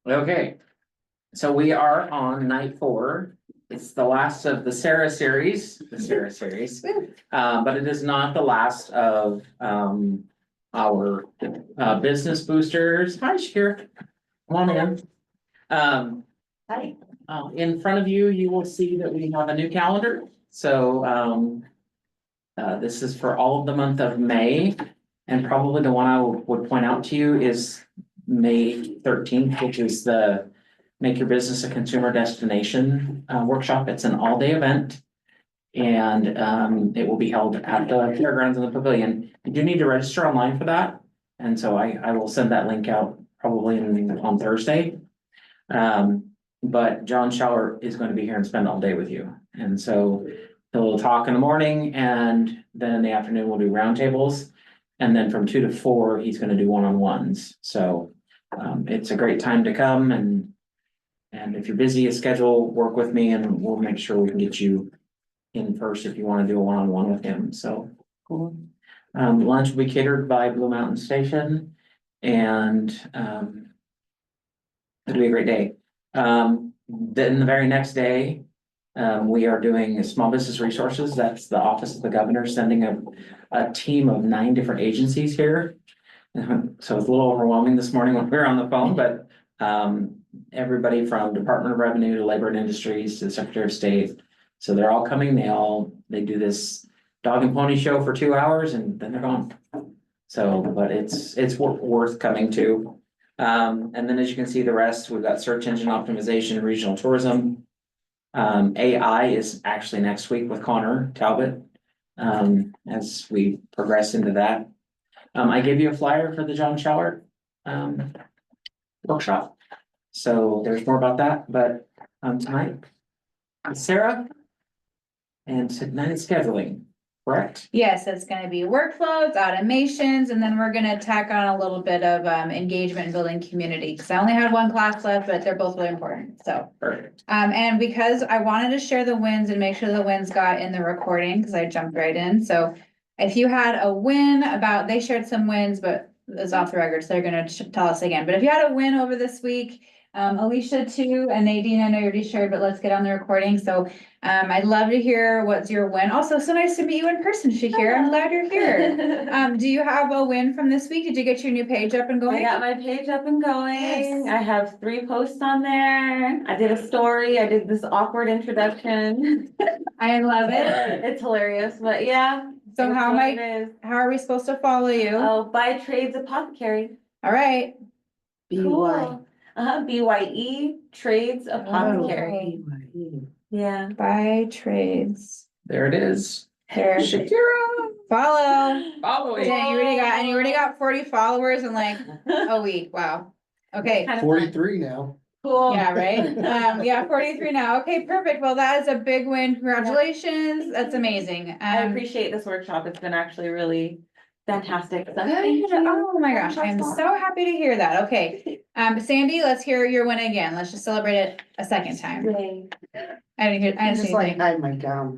Okay, so we are on night 4. It's the last of the Sarah series, but it is not the last of our business boosters. Hi, Shakira. Come on in. Hi. In front of you, you will see that we have a new calendar. So this is for all of the month of May. And probably the one I would point out to you is May 13th, which is the Make Your Business a Consumer Destination workshop. It's an all-day event. And it will be held at the fairgrounds in the pavilion. You do need to register online for that. And so I will send that link out probably on Thursday. But John Schauer is going to be here and spend all day with you. And so he'll talk in the morning, and then in the afternoon we'll do roundtables. And then from 2 to 4, he's going to do one-on-ones. So it's a great time to come, and if you're busy, schedule, work with me, and we'll make sure we can get you in first if you want to do a one-on-one with him. So cool. Lunch will be catered by Blue Mountain Station, and it'll be a great day. Then the very next day, we are doing small business resources. That's the Office of the Governor sending a team of 9 different agencies here. So it's a little overwhelming this morning when we were on the phone, but everybody from Department of Revenue to Labor and Industries to the Secretary of State. So they're all coming. They do this dog and pony show for 2 hours and then they're gone. So, but it's worth coming to. And then as you can see, the rest, we've got search engine optimization, regional tourism. AI is actually next week with Connor Talbot, as we progress into that. I gave you a flyer for the John Schauer workshop. So there's more about that, but tonight, Sarah, and tonight is scheduling, correct? Yes, it's gonna be workflows, automations, and then we're gonna tack on a little bit of engagement and building community. Cause I only had 1 class left, but they're both really important, so. Perfect. And because I wanted to share the wins and make sure the wins got in the recording, cause I jumped right in, so. If you had a win they shared some wins, but it's off the record, so they're gonna tell us again. But if you had a win over this week, Alicia too, and Nadine, I know you already shared, but let's get on the recording. So I'd love to hear what's your win. Also, so nice to meet you in person, Shakira. I'm glad you're here. Do you have a win from this week? Did you get your new page up and going? I got my page up and going. Yes. I have 3 posts on there. I did a story. I did this awkward introduction. I love it. It's hilarious, but yeah. So it's how what it is. are we supposed to follow you? Oh, By Trades Apothecary. All right. Cool. BYE Trades Apothecary. Yeah. By Trades. There it is. There. Shakira. Follow. Following. Dang, you already got 40 followers in like a week. Wow. Okay. Kind of fun. 43 now. Cool. Yeah, right? Yeah, 43 now. Okay, perfect. Well, that is a big win. Congratulations. That's amazing. I appreciate this workshop. It's been actually really fantastic. So thank Good. you. Oh my gosh, I'm so happy to hear that. Okay. Sandy, let's hear your win again. Let's just celebrate it a second time. Yay. I didn't hear, I didn't Just see like anything. hide my gum.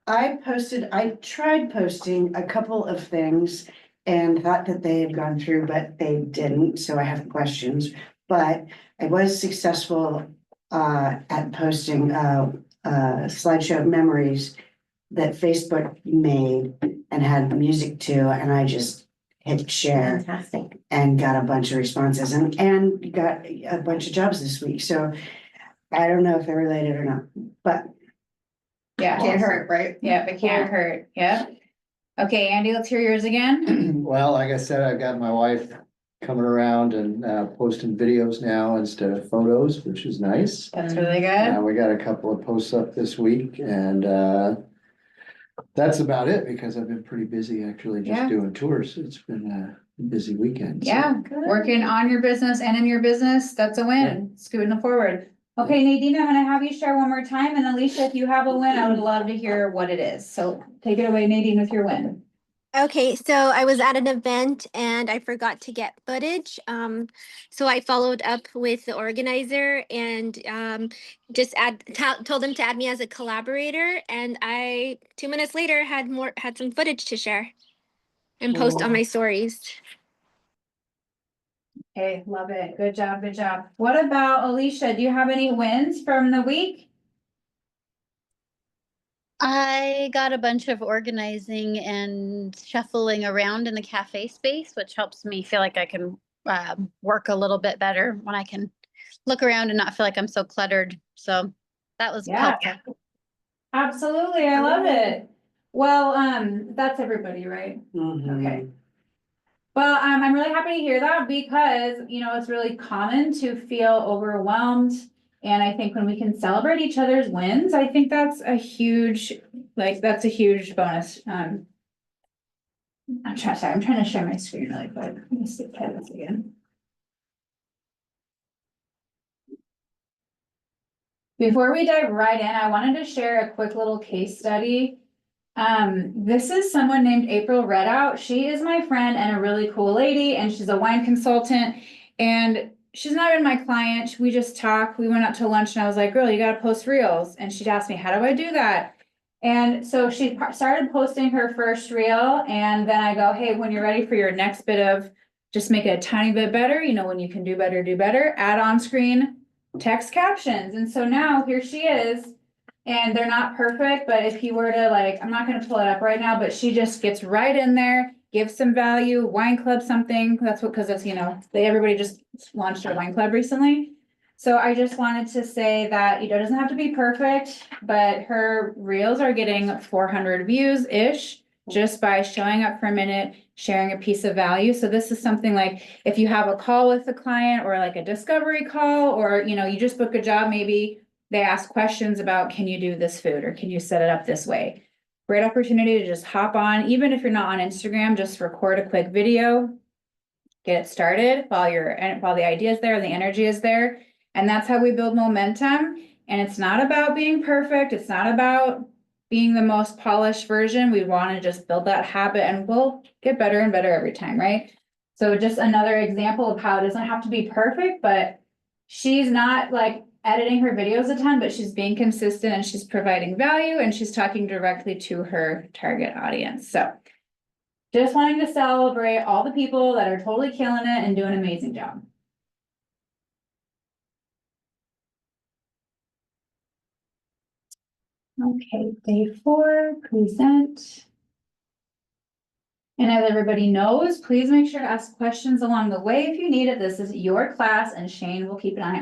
I tried posting a couple of things and thought that they had gone through, but they didn't, so I have questions. But I was successful at posting slideshow memories that Facebook made and had music to, and I just hit share Fantastic. and got a bunch of responses and got a bunch of jobs this week. So I don't know if they're related or not, but Yeah, can't hurt, right? yeah, it can't hurt. Yeah. Okay, Andy, let's hear yours again. Well, like I said, I've got my wife coming around and posting videos now instead of photos, which is nice. That's really good. We got a couple of posts up this week and that's about it because I've been pretty busy actually Yeah. just doing tours. It's been a busy weekend. so. Yeah, working on your business and in your business, that's a win. Scooting forward. Okay, Nadine, I'm gonna have you share one more time, and Alicia, if you have a win, I would love to hear what it is. So take it away, Nadine, with your win. Okay, so I was at an event and I forgot to get footage. So I followed up with the organizer and just told them to add me as a collaborator. And 2 minutes later had some footage to share and post on my stories. Okay, love it. Good job, good job. What about Alicia? Do you have any wins from the week? I got a bunch of organizing and shuffling around in the cafe space, which helps me feel like I can work a little bit better when I can look around and not feel like I'm so cluttered. So that was Yeah. helpful. Absolutely, I love it. Well, that's everybody, right? Okay. Well, I'm really happy to hear that because, you know, it's really common to feel overwhelmed. And I think when we can celebrate each other's wins, I think that's a huge, that's a huge bonus. I'm trying to share my screen really quick. Let me see, try this again. Before we dive right in, I wanted to share a quick little case study. This is someone named April Redout. She is my friend and a really cool lady, and she's a wine consultant. And she's not even my client. We just talk. We went out to lunch, and I was like, "Girl, you got to post reels." And she'd ask me, "How do I do that?" And so she started posting her first reel, and then I go, "Hey, when you're ready for your next bit of, just make it a tiny bit better. You know, when you can do better. Add on screen text captions." And so now here she is. And they're not perfect, but if you were to I'm not gonna pull it up right now, but she just gets right in there, gives some value, wine club something, that's what, cause it's, everybody just launched a wine club recently. So I just wanted to say that, it doesn't have to be perfect, but her reels are getting 400 views-ish just by showing up for a minute, sharing a piece of value. So this is something like, if you have a call with the client or like a discovery call, or, you just book a job, maybe they ask questions about, can you do this food or can you set it up this way? Great opportunity to just hop on, even if you're not on Instagram, just record a quick video, get it started while the idea is there, the energy is there. And that's how we build momentum. And it's not about being perfect. It's not about being the most polished version. We want to just build that habit and we'll get better and better every time, right? So just another example of how it doesn't have to be perfect, but she's not editing her videos a ton, but she's being consistent and she's providing value and she's talking directly to her target audience. So just wanting to celebrate all the people that are totally killing it and doing an amazing job. Okay, day 4, present. And as everybody knows, please make sure to ask questions along the way if you need it. This is your class and Shane will keep an eye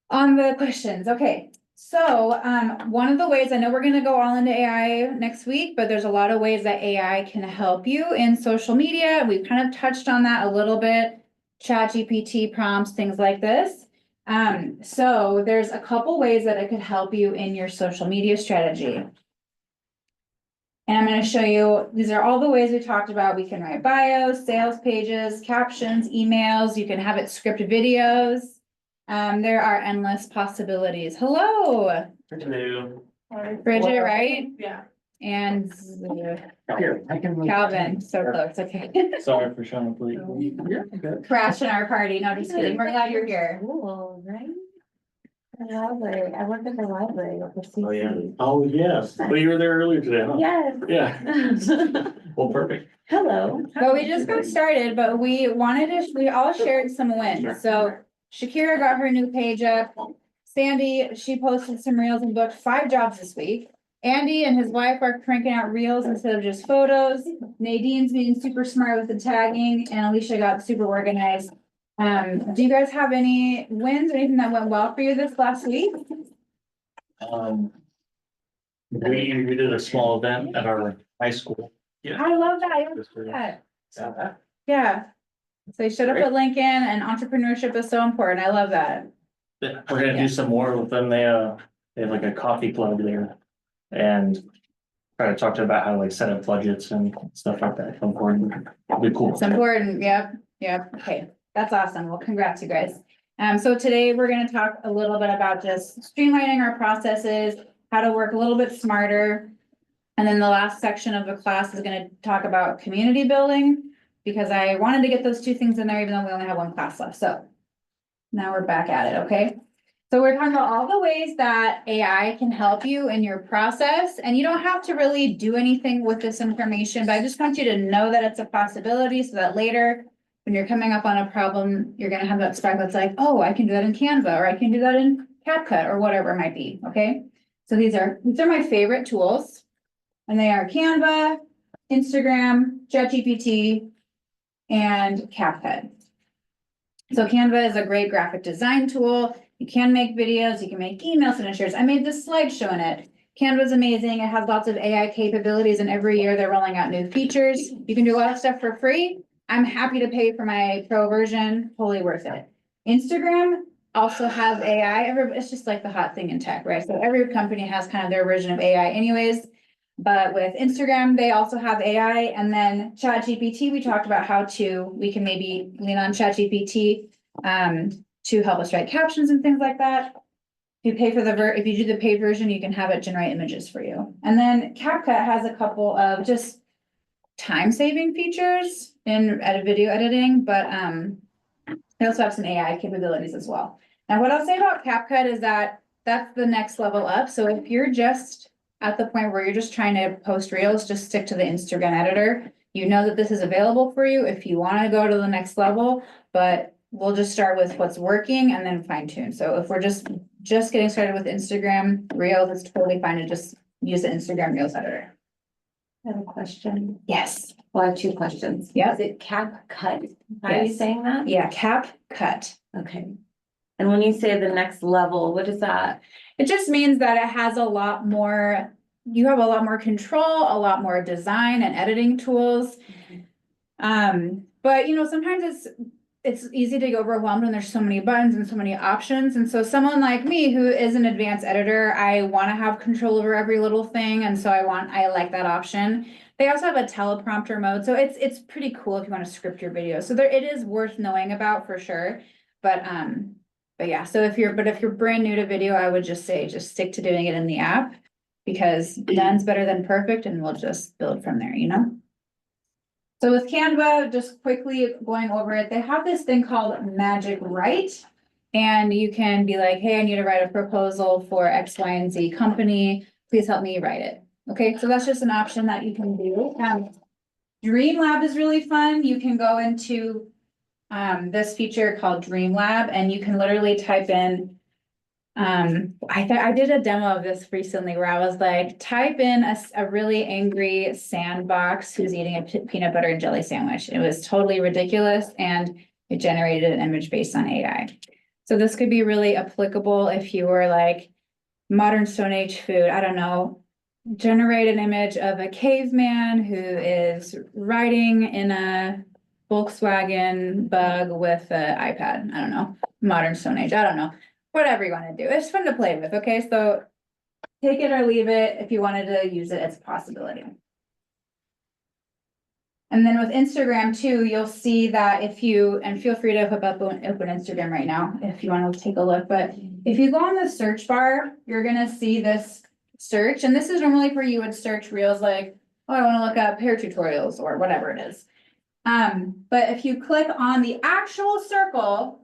on the questions. Okay, so one of the ways, I know we're gonna go all into AI next week, but there's a lot of ways that AI can help you in social media. We've kind of touched on that a little bit, ChatGPT prompts, things like this. So there's a couple ways that it could help you in your social media strategy. And I'm gonna show you, these are all the ways we talked about. We can write bios, sales pages, captions, emails. You can have it script videos. There are endless possibilities. Hello, Hello. Bridget, right? Yeah. And Here, I can. Calvin, so close, okay. Sorry for showing up late. Crashing our party, no, just kidding. We're glad you're here. Cool, right? The library, I work at the library with the Oh, yeah. CC. Oh, yes. Well, you were there earlier today, huh? Yes. Yeah. Well, perfect. Hello. Well, we just got started, but we all shared some wins. So Shakira got her new page up. Sandy, she posted some reels and booked 5 jobs this week. Andy and his wife are cranking out reels instead of just photos. Nadine's being super smart with the tagging and Alicia got super organized. Do you guys have any wins or anything that went well for you this last week? We did a small event at our high school. Yeah. I love that. I love that. Yeah. So you showed up at Lincoln and entrepreneurship is so important. I love that. We're gonna do some more with them. They have like a coffee club there. And try to talk to them about how to set up budgets and stuff like that. Important. It'll be cool. It's important. Yep. Okay. That's awesome. Well, congrats, you guys. So today we're going to talk a little bit about just streamlining our processes, how to work a little bit smarter. And then the last section of the class is going to talk about community building because I wanted to get those 2 things in there, even though we only have 1 class left. So now we're back at it. Okay. So we're talking about all the ways that AI can help you in your process, and you don't have to really do anything with this information, but I just want you to know that it's a possibility so that later when you're coming up on a problem, you're gonna have that spark that's like, oh, I can do that in Canva, or I can do that in CapCut, or whatever it might be, okay? So these are my favorite tools. And they are Canva, Instagram, ChatGPT, and CapCut. So Canva is a great graphic design tool. You can make videos, you can make email signatures. I made this slideshow in it. Canva is amazing. It has lots of AI capabilities, and every year they're rolling out new features. You can do a lot of stuff for free. I'm happy to pay for my pro version, totally worth it. Instagram also has AI. It's just like the hot thing in tech, right? So every company has kind of their version of AI anyways. But with Instagram, they also have AI, and then ChatGPT, we talked about how we can maybe lean on ChatGPT to help us write captions and things like that. If you do the paid version, you can have it generate images for you. And then CapCut has a couple of just time-saving features in video editing, but they also have some AI capabilities as well. Now, what I'll say about CapCut is that that's the next level up. So if you're just at the point where you're just trying to post reels, just stick to the Instagram editor. You know that this is available for you if you want to go to the next level, but we'll just start with what's working and then fine tune. So if we're just getting started with Instagram Reels, it's totally fine to just use the Instagram Reels editor. I have a question. Yes. Well, I have two questions. Yeah. Is it CapCut? How are you Yes. saying that? Yeah, CapCut. Okay. And when you say the next level, what is that? It just means that it has a lot more, you have a lot more control, a lot more design and editing tools. But sometimes it's easy to get overwhelmed when there's so many buttons and so many options. And so someone like me who is an advanced editor, I want to have control over every little thing. And so I like that option. They also have a teleprompter mode. So it's pretty cool if you want to script your video. So it is worth knowing about for sure. But yeah, so if you're brand new to video, I would just say, just stick to doing it in the app, because done's better than perfect, and we'll just build from there, So with Canva, just quickly going over it, they have this thing called Magic Write. And you can be like, hey, I need to write a proposal for X, Y, and Z company. Please help me write it. Okay, so that's just an option that you can do. Dreamlab is really fun. You can go into this feature called Dreamlab, and you can literally type in, I did a demo of this recently where I was like, type in a really angry sandbox who's eating a peanut butter and jelly sandwich. It was totally ridiculous, and it generated an image based on AI. So this could be really applicable if you were like modern Stone Age food, I don't know, generate an image of a caveman who is riding in a Volkswagen Bug with an iPad. I don't know, modern Stone Age, I don't know. Whatever you want to do. It's fun to play with, okay? So take it or leave it. If you wanted to use it, it's a possibility. And then with Instagram too, you'll see that and feel free to open Instagram right now if you want to take a look. But if you go on the search bar, you're gonna see this search. And this is normally where you would search reels like, oh, I want to look up hair tutorials or whatever it is. But if you click on the actual circle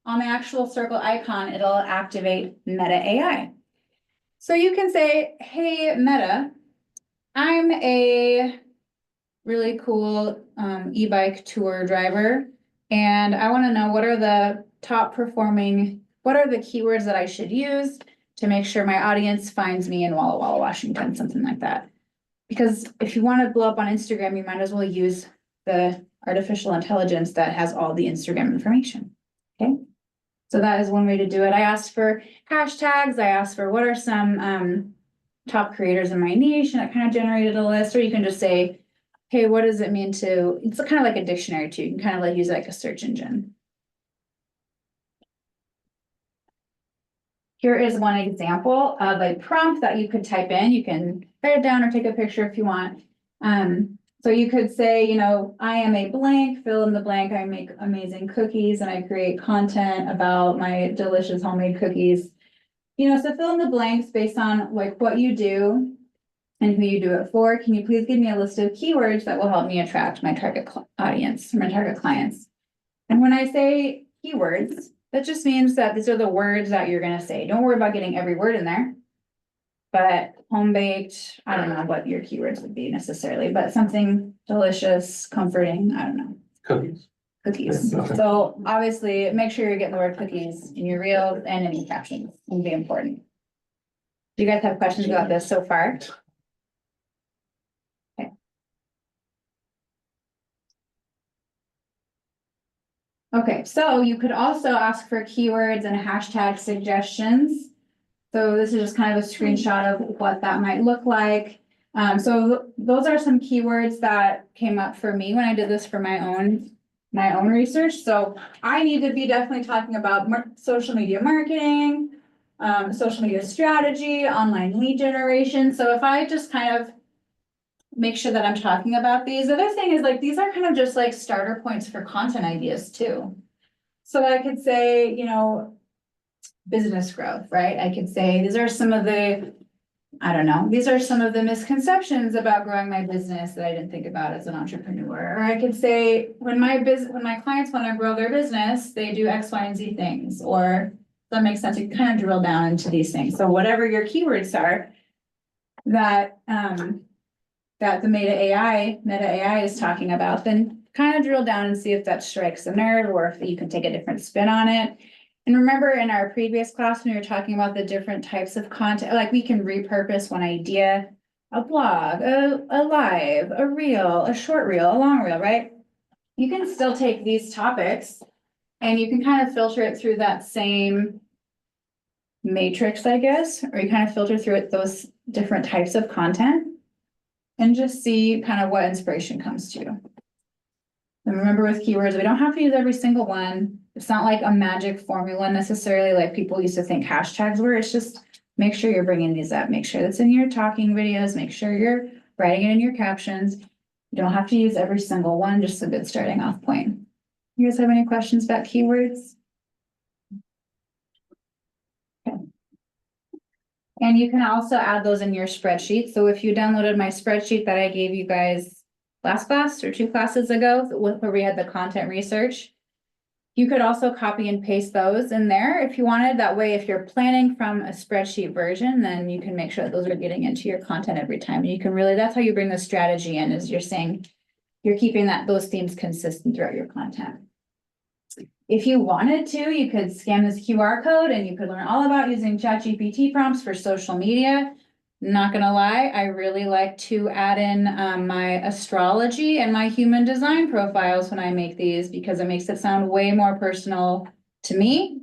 icon, it'll activate Meta AI. So you can say, hey, Meta, I'm a really cool e-bike tour driver, and I want to know what are the keywords that I should use to make sure my audience finds me in Walla Walla, Washington, something like that. Because if you want to blow up on Instagram, you might as well use the artificial intelligence that has all the Instagram information, okay? So that is one way to do it. I asked for hashtags. I asked for what are some top creators in my niche, and it kind of generated a list. Or you can just say, hey, what does it mean to, it's kind of like a dictionary too. You can kind of like use it like a search engine. Here is one example of a prompt that you could type in. You can write it down or take a picture if you want. So you could say, I am a blank, fill in the blank. I make amazing cookies and I create content about my delicious homemade cookies. So fill in the blanks based on like what you do and who you do it for. Can you please give me a list of keywords that will help me attract my target audience, my target clients? And when I say keywords, that just means that these are the words that you're going to say. Don't worry about getting every word in there. But home baked, I don't know what your keywords would be necessarily, but something delicious, comforting, I don't know. cookies. So obviously, make sure you're getting the word cookies in your reels and in your captions, will be important. Do you guys have questions about this so far? Okay. Okay, so you could also ask for keywords and hashtag suggestions. So this is just kind of a screenshot of what that might look like. So those are some keywords that came up for me when I did this for my own research. So I need to be definitely talking about social media marketing, social media strategy, online lead generation. So if I just kind of make sure that I'm talking about these, the other thing is like, these are kind of just like starter points for content ideas too. So I could say, you know, business growth, right? I could say, these are some of the, I don't know, these are some of the misconceptions about growing my business that I didn't think about as an entrepreneur. Or I could say, when my clients want to grow their business, they do X, Y, and Z things, or that makes sense. You kind of drill down into these things. So whatever your keywords are that, that the Meta AI is talking about, then kind of drill down and see if that strikes a nerve or if you can take a different spin on it. And remember in our previous class, when we were talking about the different types of content, like we can repurpose one idea, a blog, a live, a reel, a short reel, a long reel, right? You can still take these topics and you can kind of filter it through that same matrix, I guess, or you kind of filter through it, those different types of content and just see kind of what inspiration comes to you. And remember with keywords, we don't have to use every single one. It's not like a magic formula necessarily, like people used to think hashtags were. It's just make sure you're bringing these up. Make sure that's in your talking videos. Make sure you're writing it in your captions. You don't have to use every single one, just a good starting off point. You guys have any questions about keywords? Okay. And you can also add those in your spreadsheet. So if you downloaded my spreadsheet that I gave you guys last class or 2 classes ago, where we had the content research, you could also copy and paste those in there if you wanted. That way, if you're planning from a spreadsheet version, then you can make sure that those are getting into your content every time. And you can really, that's how you bring the strategy in, is you're saying you're keeping those themes consistent throughout your content. If you wanted to, you could scan this QR code and you could learn all about using ChatGPT prompts for social media. Not gonna lie, I really like to add in my astrology and my human design profiles when I make these, because it makes it sound way more personal to me.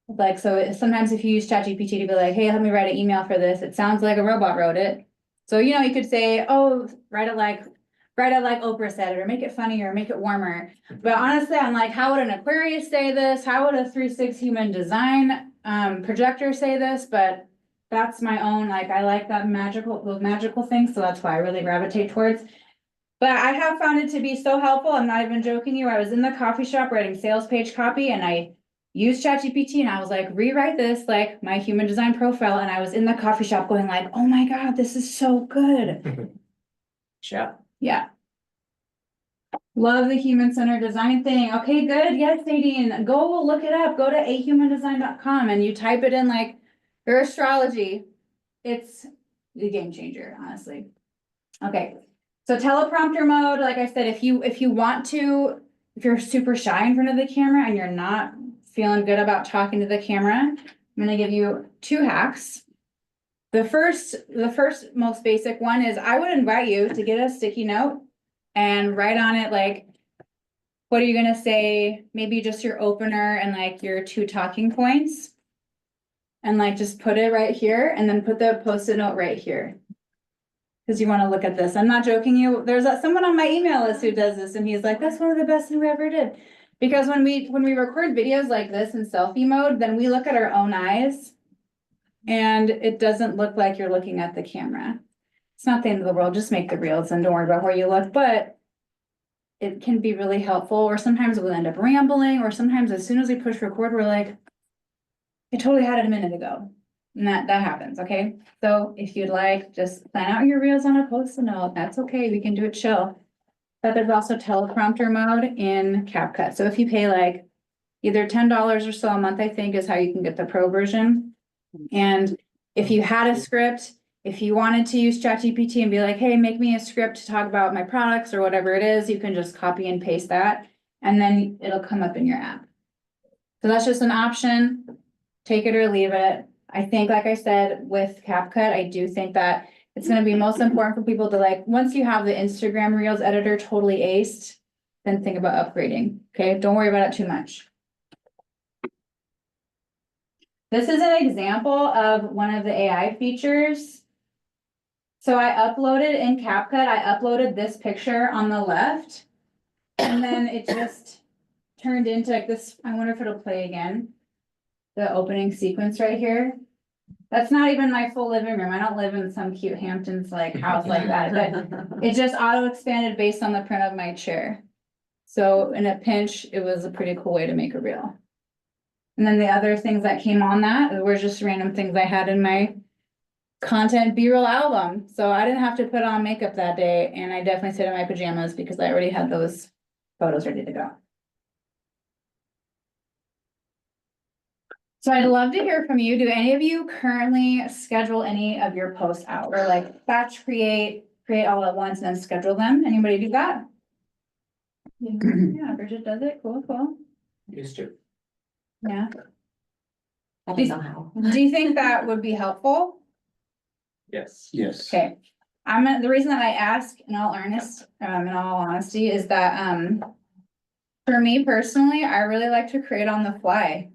Like, so sometimes if you use ChatGPT to be like, hey, let me write an email for this, it sounds like a robot wrote it. So, you know, you could say, oh, write it like Oprah said it, or make it funnier, or make it warmer. But honestly, I'm like, how would an Aquarius say this? How would a 3/6 human design projector say this? But that's my own, like, I like those magical things, so that's why I really gravitate towards. But I have found it to be so helpful. I'm not even joking you. I was in the coffee shop writing sales page copy and I used ChatGPT and I was like, rewrite this like my human design profile. And I was in the coffee shop going like, oh my God, this is so good. Yeah. Yeah. Love the human centered design thing. Okay, good. Yes, Nadine, go look it up. Go to ahumandesign.com and you type it in like your astrology. It's the game changer, honestly. Okay, so teleprompter mode, like I said, if you want to, if you're super shy in front of the camera and you're not feeling good about talking to the camera, I'm gonna give you 2 hacks. The first most basic one is I would invite you to get a sticky note and write on it like, what are you gonna say? Maybe just your opener and like your 2 talking points. And like, just put it right here and then put the Post-it note right here. Cause you wanna look at this. I'm not joking you. There's someone on my email list who does this and he's like, that's one of the best things we ever did. Because when we record videos like this in selfie mode, then we look at our own eyes. And it doesn't look like you're looking at the camera. It's not the end of the world, just make the reels and don't worry about where you look, but it can be really helpful, or sometimes we'll end up rambling, or sometimes as soon as we push record, we're like, I totally had it a minute ago. And that happens, okay? So if you'd like, just plan out your reels on a Post-it note, that's okay, we can do it chill. But there's also teleprompter mode in CapCut. So if you pay like either $10 or so a month, I think is how you can get the pro version. And if you had a script, if you wanted to use ChatGPT and be like, hey, make me a script to talk about my products or whatever it is, you can just copy and paste that. and then it'll come up in your app. So that's just an option, take it or leave it. I think, like I said, with CapCut, I do think that it's gonna be most important for people to like, once you have the Instagram Reels editor totally aced, then think about upgrading, okay? Don't worry about it too much. This is an example of one of the AI features. So I uploaded in CapCut, I uploaded this picture on the left. And then it just turned into like this, I wonder if it'll play again. The opening sequence right here. That's not even my full living room. I don't live in some cute Hamptons like house like that, but it just auto expanded based on the print of my chair. So in a pinch, it was a pretty cool way to make a reel. And then the other things that came on that were just random things I had in my content B-roll album. So I didn't have to put on makeup that day, and I definitely stayed in my pajamas because I already had those photos ready to go. So I'd love to hear from you. Do any of you currently schedule any of your posts out, or like batch create all at once and then schedule them? Anybody do that? Yeah, Bridget does it. Cool, cool. Used to. Yeah. I don't know how. Do you think that would be helpful? Yes. Yes. Okay, the reason that I ask in all honesty is that, for me personally, I really like to create on the fly.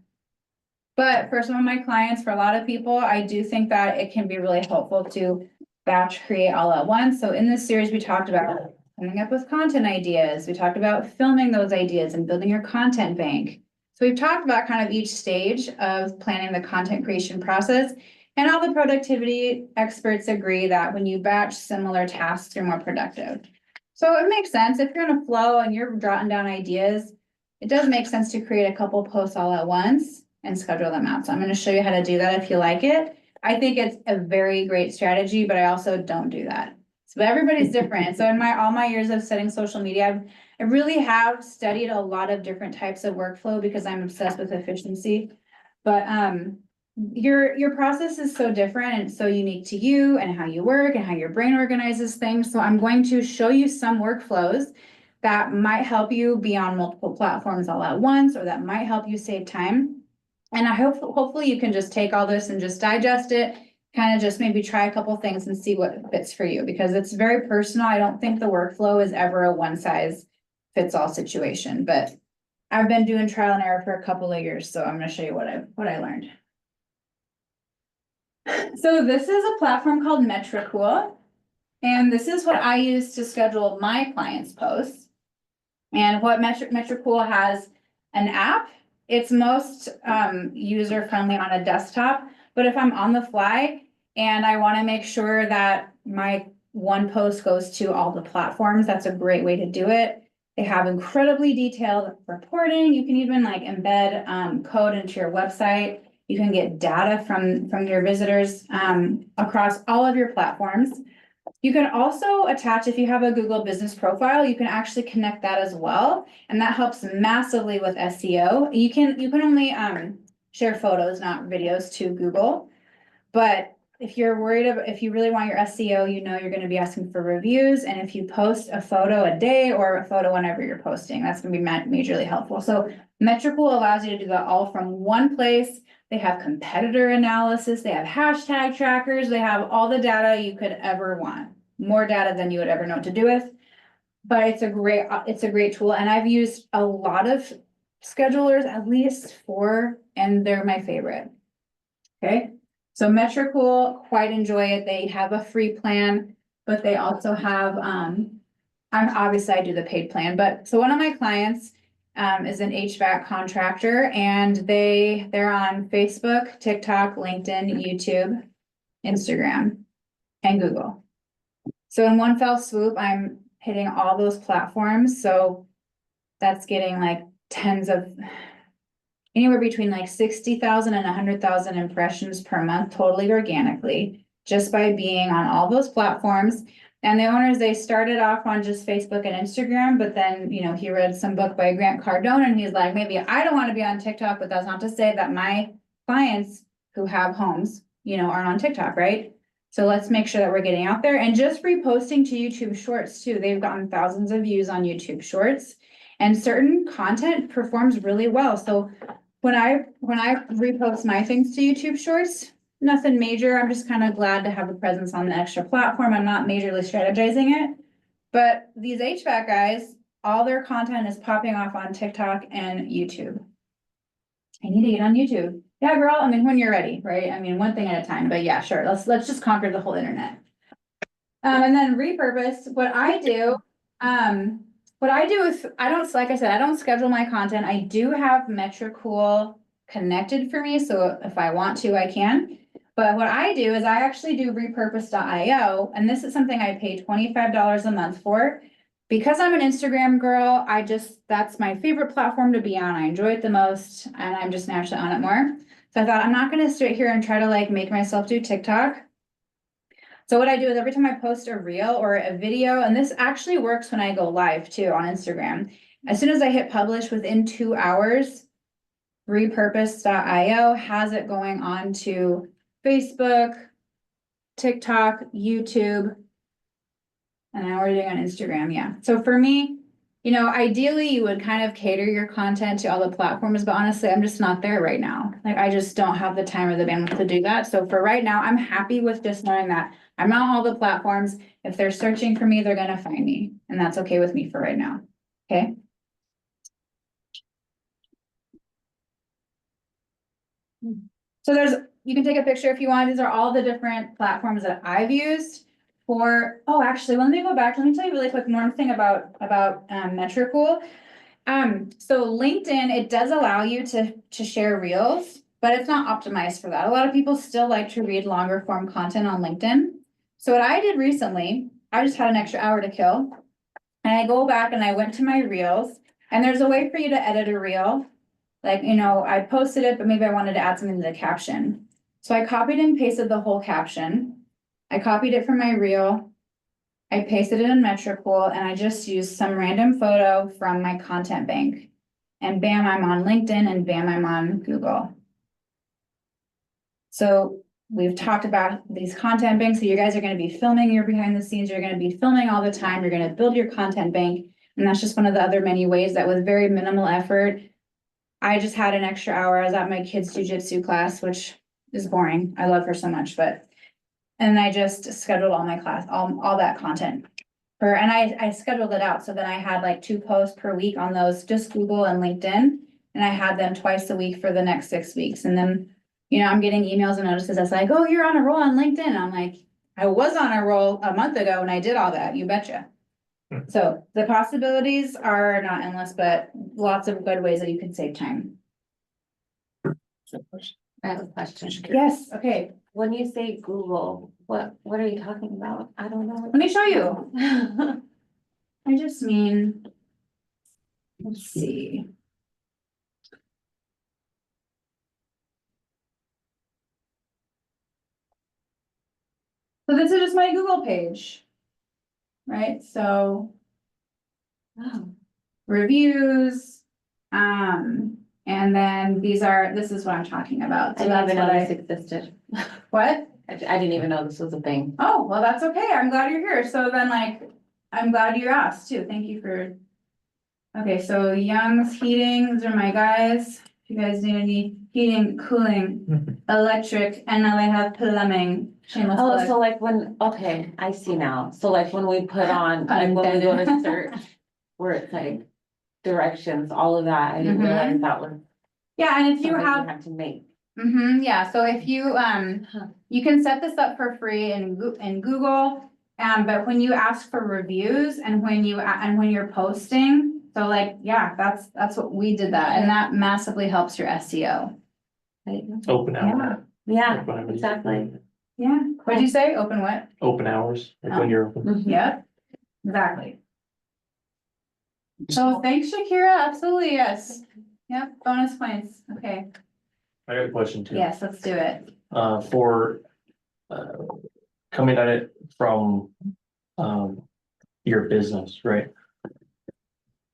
But for some of my clients, for a lot of people, I do think that it can be really helpful to batch create all at once. So in this series, we talked about coming up with content ideas. We talked about filming those ideas and building your content bank. So we've talked about kind of each stage of planning the content creation process. And all the productivity experts agree that when you batch similar tasks, you're more productive. So it makes sense if you're in a flow and you're jotting down ideas, it does make sense to create a couple posts all at once and schedule them out. So I'm going to show you how to do that if you like it. I think it's a very great strategy, but I also don't do that. So everybody's different. So in all my years of studying social media, I really have studied a lot of different types of workflow because I'm obsessed with efficiency. But your process is so different and so unique to you and how you work and how your brain organizes things. So I'm going to show you some workflows that might help you be on multiple platforms all at once, or that might help you save time. And I hope, hopefully you can just take all this and just digest it, kind of just maybe try a couple things and see what fits for you, because it's very personal. I don't think the workflow is ever a one size fits all situation, but I've been doing trial and error for a couple of years. So I'm going to show you what I learned. So this is a platform called Metricool, and this is what I use to schedule my clients' posts. And what Metricool has an app. It's most user friendly on a desktop, but if I'm on the fly and I want to make sure that my one post goes to all the platforms, that's a great way to do it. They have incredibly detailed reporting. You can even like embed code into your website. You can get data from your visitors across all of your platforms. You can also attach, if you have a Google business profile, you can actually connect that as well. And that helps massively with SEO. You can only share photos, not videos, to Google. But if you're worried about, if you really want your SEO, you know you're going to be asking for reviews. And if you post a photo a day or a photo whenever you're posting, that's going to be majorly helpful. So Metricool allows you to do that all from one place. They have competitor analysis, they have hashtag trackers, they have all the data you could ever want. More data than you would ever know what to do with. But it's a great tool. And I've used a lot of schedulers, at least 4, and they're my favorite. Okay, so Metricool, quite enjoy it. They have a free plan, but they also have, obviously I do the paid plan, but so one of my clients is an HVAC contractor, and they're on Facebook, TikTok, LinkedIn, YouTube, Instagram, and Google. So in one fell swoop, I'm hitting all those platforms. So that's getting like anywhere between like 60,000 and 100,000 impressions per month, totally organically, just by being on all those platforms. And the owners, they started off on just Facebook and Instagram, but then, you know, he read some book by Grant Cardone and he's like, maybe I don't want to be on TikTok, but that's not to say that my clients who have homes, you know, aren't on TikTok, right? So let's make sure that we're getting out there and just reposting to YouTube Shorts too. They've gotten thousands of views on YouTube Shorts. And certain content performs really well. So when I repost my things to YouTube Shorts, nothing major. I'm just kind of glad to have a presence on the extra platform. I'm not majorly strategizing it. But these HVAC guys, all their content is popping off on TikTok and YouTube. I need to get on YouTube. Yeah, girl, I mean, when you're ready, right? I mean, one thing at a time, but yeah, sure. Let's just conquer the whole internet. And then repurpose, what I do is, like I said, I don't schedule my content. I do have Metricool connected for me, so if I want to, I can. But what I do is I actually do repurpose.io, and this is something I pay $25 a month for. Because I'm an Instagram girl, that's my favorite platform to be on. I enjoy it the most, and I'm just naturally on it more. So I thought, I'm not gonna sit here and try to like make myself do TikTok. So what I do is every time I post a reel or a video, and this actually works when I go live too on Instagram. As soon as I hit publish, within 2 hours, repurpose.io has it going on to Facebook, TikTok, YouTube, and now we're doing on Instagram, yeah. So for me, you know, ideally you would kind of cater your content to all the platforms, but honestly, I'm just not there right now. Like, I just don't have the time or the bandwidth to do that. So for right now, I'm happy with just knowing that I'm on all the platforms. If they're searching for me, they're gonna find me, and that's okay with me for right now, okay? So you can take a picture if you want. These are all the different platforms that I've used for, oh, actually, let me go back. Let me tell you really quick one thing about Metricool. So LinkedIn, it does allow you to share reels, but it's not optimized for that. A lot of people still like to read longer form content on LinkedIn. So what I did recently, I just had an extra hour to kill. And I go back and I went to my reels, and there's a way for you to edit a reel. Like, you know, I posted it, but maybe I wanted to add something to the caption. So I copied and pasted the whole caption. I copied it from my reel. I pasted it in Metricool, and I just used some random photo from my content bank. And bam, I'm on LinkedIn, and bam, I'm on Google. So we've talked about these content banks. So you guys are going to be filming your behind the scenes. You're going to be filming all the time. You're going to build your content bank. And that's just one of the other many ways that with very minimal effort, I just had an extra hour. I was at my kids' jujitsu class, which is boring. I love her so much, and I just scheduled all my class, all that content. And I scheduled it out. So then I had like 2 posts per week on those, just Google and LinkedIn. And I had them twice a week for the next 6 weeks. And then, you know, I'm getting emails and notices that's like, oh, you're on a roll on LinkedIn. I'm like, I was on a roll a month ago and I did all that, you betcha. So the possibilities are not endless, but lots of good ways that you can save time. I have a question. Yes, okay, When you say Google, what are you talking about? I don't know. let me show you. I just mean, let's see. So this is just my Google page. Right, so Oh, reviews, and then this is what I'm talking about. I So didn't that's even what know this existed. what? I didn't even know this was a thing. Oh, well, that's okay. I'm glad you're here. So then like, I'm glad you asked too. Thank you for. Okay, so Young's Heating, these are my guys. If you guys need any heating, cooling, electric, and now they have plumbing. Shameless Oh, plug. so like okay, I see now. So like when we put on, like when we go to search, where it's like directions, all of that, I didn't Mhm. realize that was. Yeah, and if you something have. had to make. Yeah, so if you, you can set this up for free in Google. But when you ask for reviews and when you're posting, so like, yeah, that's what we did that, and that massively helps your SEO. Open hours. Yeah, Like when I'm- exactly. Yeah, what'd you say? Open what? Open hours, like when you're open. Mhm. Yep, exactly. So thanks, Shakira, absolutely, yes. Yep, bonus points, okay, I got a question too. yes, let's do it. For, coming at it from, your business, right?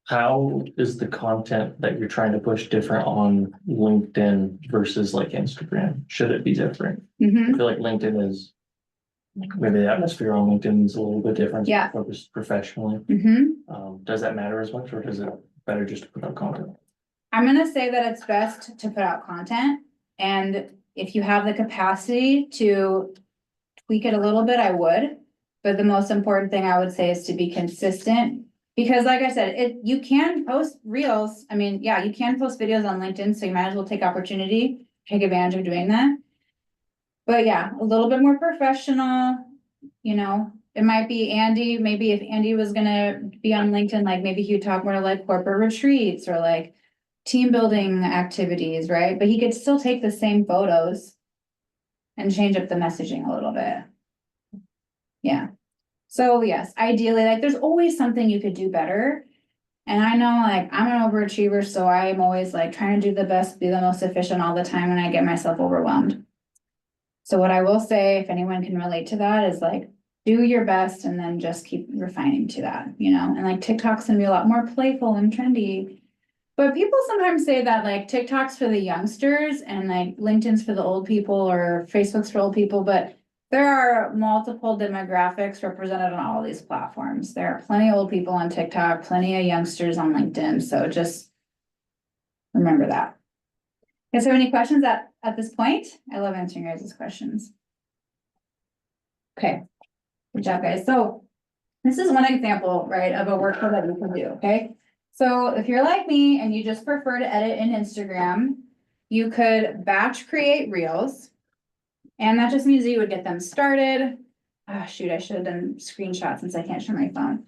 How is the content that you're trying to push different on LinkedIn versus like Instagram? Should it be different? I feel like LinkedIn is, maybe the atmosphere on LinkedIn is a little bit different. Yeah. Focused professionally. Does that matter as much or does it better just to put out content? I'm gonna say that it's best to put out content, and if you have the capacity to tweak it a little bit, I would. But the most important thing I would say is to be consistent, because like I said, you can post reels, I mean, yeah, you can post videos on LinkedIn, so you might as well take take advantage of doing that. But yeah, a little bit more professional, you know, it might be Andy, maybe if Andy was gonna be on LinkedIn, like maybe he would talk more to like corporate retreats or like team building activities, right? But he could still take the same photos and change up the messaging a little bit. Yeah. So yes, ideally, like there's always something you could do better. And I know like I'm an overachiever, so I'm always like trying to do the best, be the most efficient all the time, and I get myself overwhelmed. So what I will say, if anyone can relate to that, is like do your best and then just keep refining to that, you know, and like TikTok's gonna be a lot more playful and trendy. But people sometimes say that like TikTok's for the youngsters and like LinkedIn's for the old people or Facebook's for old people, but there are multiple demographics represented on all these platforms. There are plenty of old people on TikTok, plenty of youngsters on LinkedIn, so just remember that. Is there any questions at this point? I love answering your guys' questions. Okay, good job, guys. So this is one example, right, of a workflow that you can do, okay? So if you're like me and you just prefer to edit in Instagram, you could batch create reels. And that just means that you would get them started. Ah, shoot, I should have done screenshots since I can't show my phone.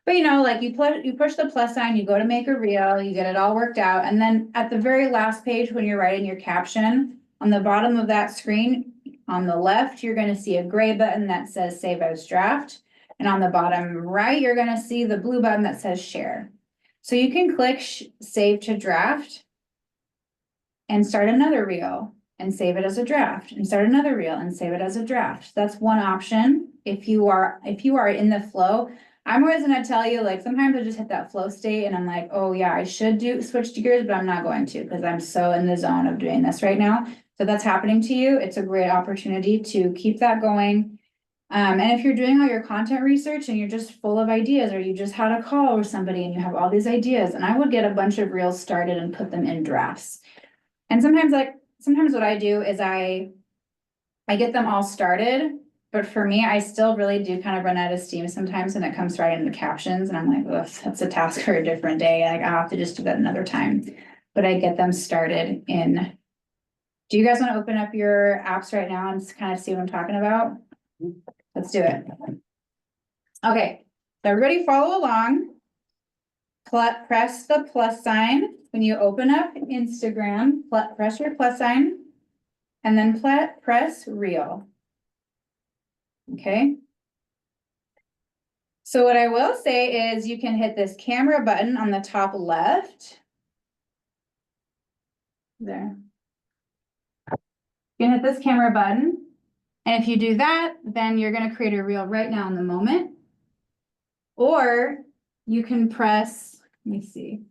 But you know, like you push the plus sign, you go to make a reel, you get it all worked out. And then at the very last page, when you're writing your caption, on the bottom of that screen, on the left, you're gonna see a gray button that says save as draft. And on the bottom right, you're gonna see the blue button that says share. So you can click save to draft and start another reel and save it as a draft and start another reel and save it as a draft. That's one option. If you are in the flow, I'm always gonna tell you, like, sometimes I just hit that flow state and I'm like, oh yeah, I should switch to gears, but I'm not going to because I'm so in the zone of doing this right now. So that's happening to you. It's a great opportunity to keep that going. And if you're doing all your content research and you're just full of ideas, or you just had a call with somebody and you have all these ideas, and I would get a bunch of reels started and put them in drafts. And sometimes what I do is I get them all started, but for me, I still really do kind of run out of steam sometimes when it comes to writing the captions, and I'm like, ugh, that's a task for a different day. Like I'll have to just do that another time. But I get them started in. Do you guys want to open up your apps right now and kind of see what I'm talking about? Let's do it. Okay, so everybody follow along. Press the plus sign. When you open up Instagram, press your plus sign. And then press reel. Okay. So what I will say is you can hit this camera button on the top left. There. You can hit this camera button. And if you do that, then you're going to create a reel right now in the moment. Or you can press, let me see.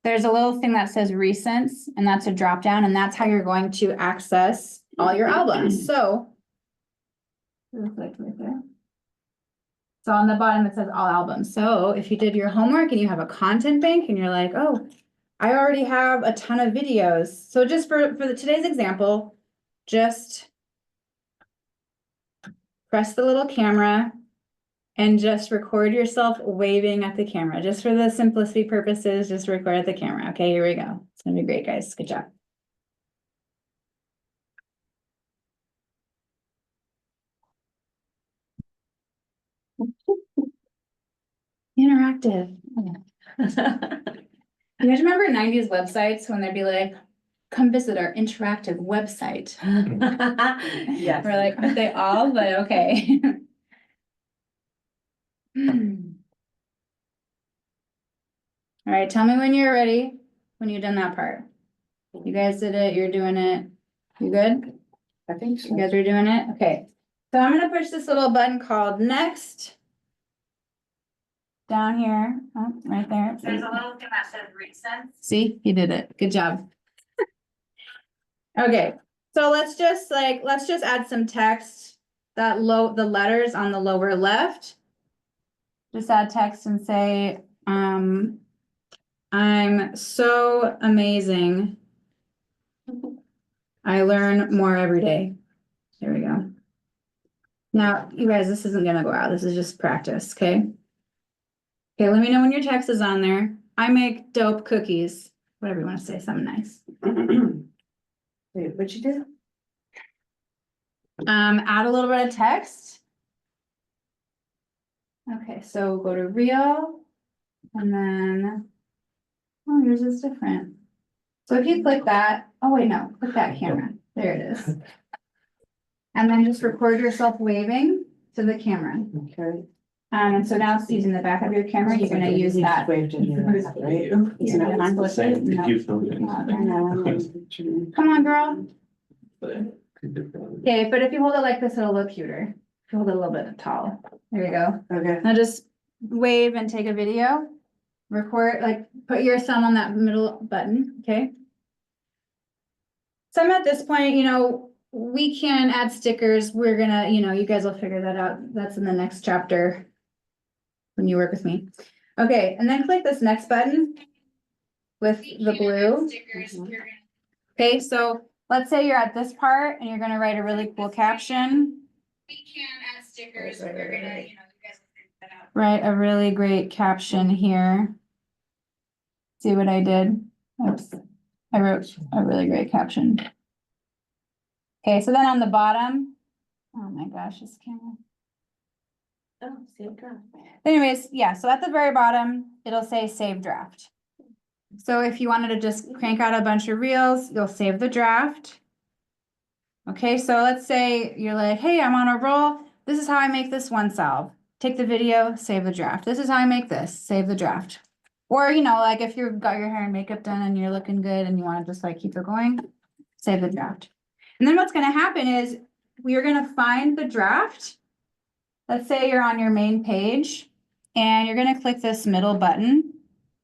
There's a little thing that says recents, and that's a drop down, and that's how you're going to access all your albums. So, right there. So on the bottom, it says all albums. So if you did your homework and you have a content bank and you're like, oh, I already have a ton of videos. So just for today's example, just press the little camera and just record yourself waving at the camera. Just for the simplicity purposes, just record at the camera. Okay, here we go. It's gonna be great, guys. Good job. Interactive. You guys remember 90s websites when they'd be like, come visit our interactive website? Yes. We're like, aren't they all? But okay. All right, tell me when you're ready, when you've done that part. You guys did it, you're doing it. You good? I think so. You guys are doing it? Okay. So I'm gonna push this little button called next. Down here, oh, right there. There's a little thing that says recent. See, you did it. Good job. Okay, so let's just add some text. The letters on the lower left. Just add text and say, I'm so amazing. I learn more every day. There we go. Now, you guys, this isn't gonna go out. This is just practice, okay? Okay, let me know when your text is on there. I make dope cookies, whatever you wanna say, something nice. Wait, what'd you do? Add a little bit of text. Okay, so go to reel and then, oh, yours is different. So if you click that, oh wait, no, click that camera. There it is. And then just record yourself waving to the camera. Okay. And so now it's using the back of your camera, you're gonna use that. Waved in here, right? Isn't it fine? Same, No. you feel good. Come on, girl. Okay, but if you hold it like this, it'll look cuter. If you hold it a little bit tall. There you go. Okay. Now just wave and take a video. Record, like, put your thumb on that middle button, okay? So I'm at this point, you know, we can add stickers. We're gonna, you know, you guys will figure that out. That's in the next chapter. When you work with me. Okay, and then click this next button. With the blue. Okay, so let's say you're at this part and you're gonna write a really cool caption. We can add stickers. We're gonna, you know, you guys will figure that out. Write a really great caption here. See what I did? Oops, I wrote a really great caption. Okay, so then on the bottom, oh my gosh, this camera. Oh, save draft. Anyways, yeah, so at the very bottom, it'll say save draft. So if you wanted to just crank out a bunch of reels, you'll save the draft. Okay, so let's say you're like, hey, I'm on a roll. This is how I make this one solve. Take the video, save the draft. This is how I make this, save the draft. Or, you know, like if you've got your hair and makeup done and you're looking good and you want to just like keep it going, save the draft. And then what's gonna happen is we're gonna find the draft. Let's say you're on your main page and you're gonna click this middle button.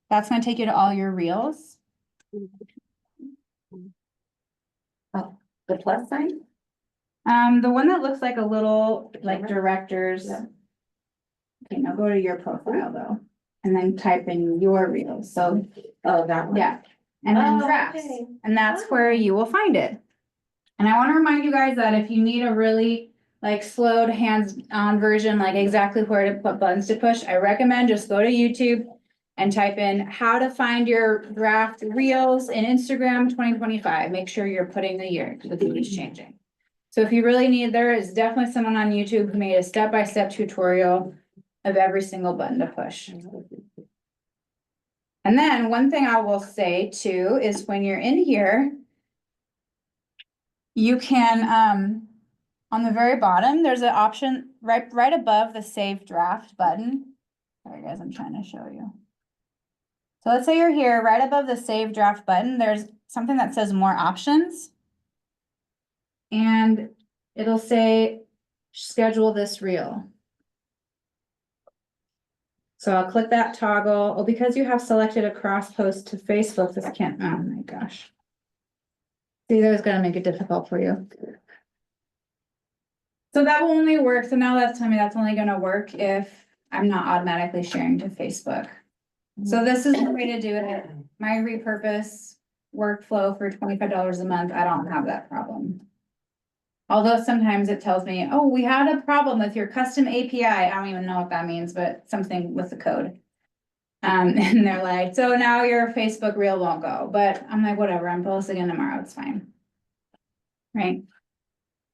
That's gonna take you to all your reels. Oh, the plus sign? The one that looks like a little, like directors. Yeah. Okay, now go to your profile though, and then type in your reels, so, Oh, that one? yeah. And then Oh, drafts, okay. and that's Oh. where you will find it. And I wanna remind you guys that if you need a really like slowed hands-on version, like exactly where to put buttons to push, I recommend just go to YouTube and type in how to find your draft reels in Instagram 2025. Make sure you're putting the year, the theme is changing. So if you really need, there is definitely someone on YouTube who made a step-by-step tutorial of every single button to push. And then one thing I will say too is when you're in here, you can, on the very bottom, there's an option right above the save draft button. Sorry guys, I'm trying to show you. So let's say you're here, right above the save draft button, there's something that says more options. And it'll say, schedule this reel. So I'll click that toggle. Oh, because you have selected a cross post to Facebook, this can't, oh my gosh. See, there's gonna make it difficult for you. So that will only work, so now that's telling me that's only gonna work if I'm not automatically sharing to Facebook. So this is the way to do it. My repurpose workflow for $25 a month, I don't have that problem. Although sometimes it tells me, oh, we had a problem with your custom API. I don't even know what that means, but something with the code. And they're like, so now your Facebook reel won't go, but I'm like, whatever, I'm posting again tomorrow, it's fine. Right?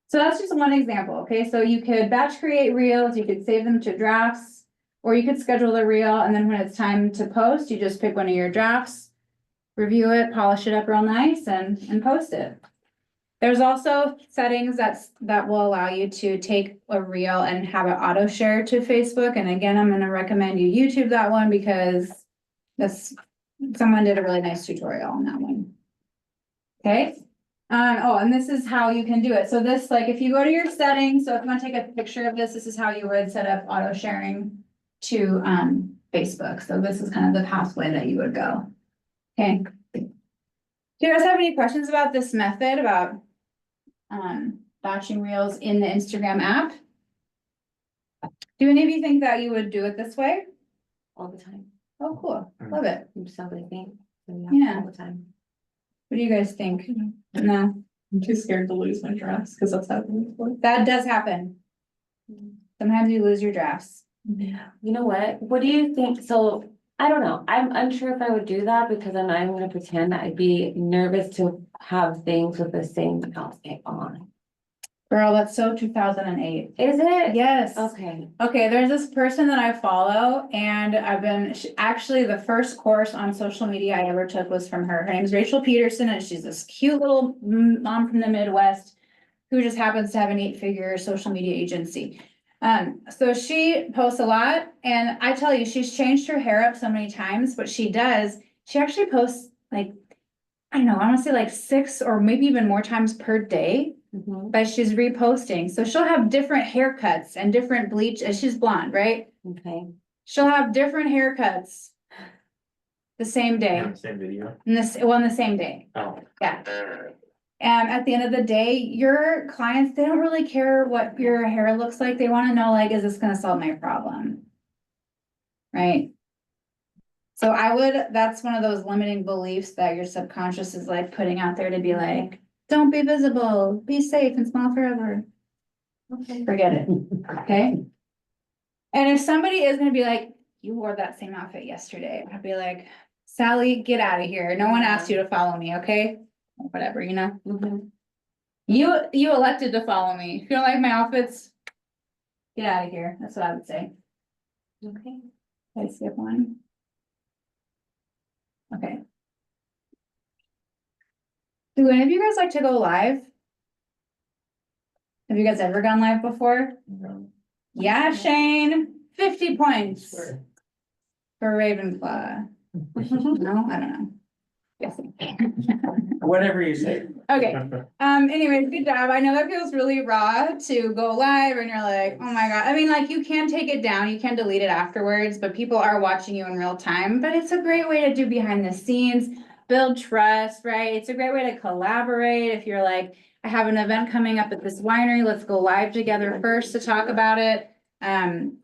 So that's just one example, okay? So you could batch create reels, you could save them to drafts, or you could schedule the reel, and then when it's time to post, you just pick one of your drafts, review it, polish it up real nice, and post it. There's also settings that will allow you to take a reel and have it auto share to Facebook. And again, I'm gonna recommend you YouTube that one because someone did a really nice tutorial on that one. Okay, oh, and this is how you can do it. So this, like, if you go to your settings, so if you want to take a picture of this is how you would set up auto sharing to Facebook. So this is kind of the pathway that you would go. Okay. Do you guys have any questions about this method, about batching reels in the Instagram app? Do any of you think that you would do it this way? All the time. Oh, cool. Love it. So they think. Yeah. All the time. What do you guys think? No, I'm too scared to lose my dress, cause that's happened before. that does happen. Sometimes you lose your drafts. You know what do you think? So, I don't know, I'm unsure if I would do that because then I'm gonna pretend that I'd be nervous to have things with the same outfit on. Girl, that's so 2008. Is it? Yes. Okay. Okay, there's this person that I follow and actually the first course on social media I ever took was from her. Her name's Rachel Peterson and she's this cute little mom from the Midwest who just happens to have an 8-figure social media agency. So she posts a lot and I tell you, she's changed her hair up so many times, but she actually posts like, I don't know, I wanna say like 6 or maybe even more times per day. Mhm. But she's reposting, so she'll have different haircuts and different bleach, and she's blonde, right? Okay. She'll have different haircuts. The same day, Same video. in the same day, Oh. yeah. And at the end of the day, your clients, they don't really care what your hair looks like, they wanna know like, is this gonna solve my problem? Right? So that's one of those limiting beliefs that your subconscious is like putting out there to be like, don't be visible, be safe and smile forever. Okay. Forget it, okay? And if somebody is gonna be like, you wore that same outfit yesterday, I'd be like, Sally, get out of here. No one asked you to follow me, okay? Whatever, you know? Mhm. You elected to follow me. If you don't like my outfits, get out of here. That's what I would say. Okay. Did I skip one? Okay. Do any of you guys like to go live? Have you guys ever gone live before? Yeah, Shane, 50 points for Ravenclaw. No, I don't know. Guessing. Whatever you say. Okay, anyways, good job. I know that feels really raw to go live and you're like, oh my God. I mean, like you can take it down, you can delete it afterwards, but people are watching you in real time. But it's a great way to do behind the scenes, build trust, right? It's a great way to collaborate. If you're like, I have an event coming up at this winery, let's go live together first to talk about it.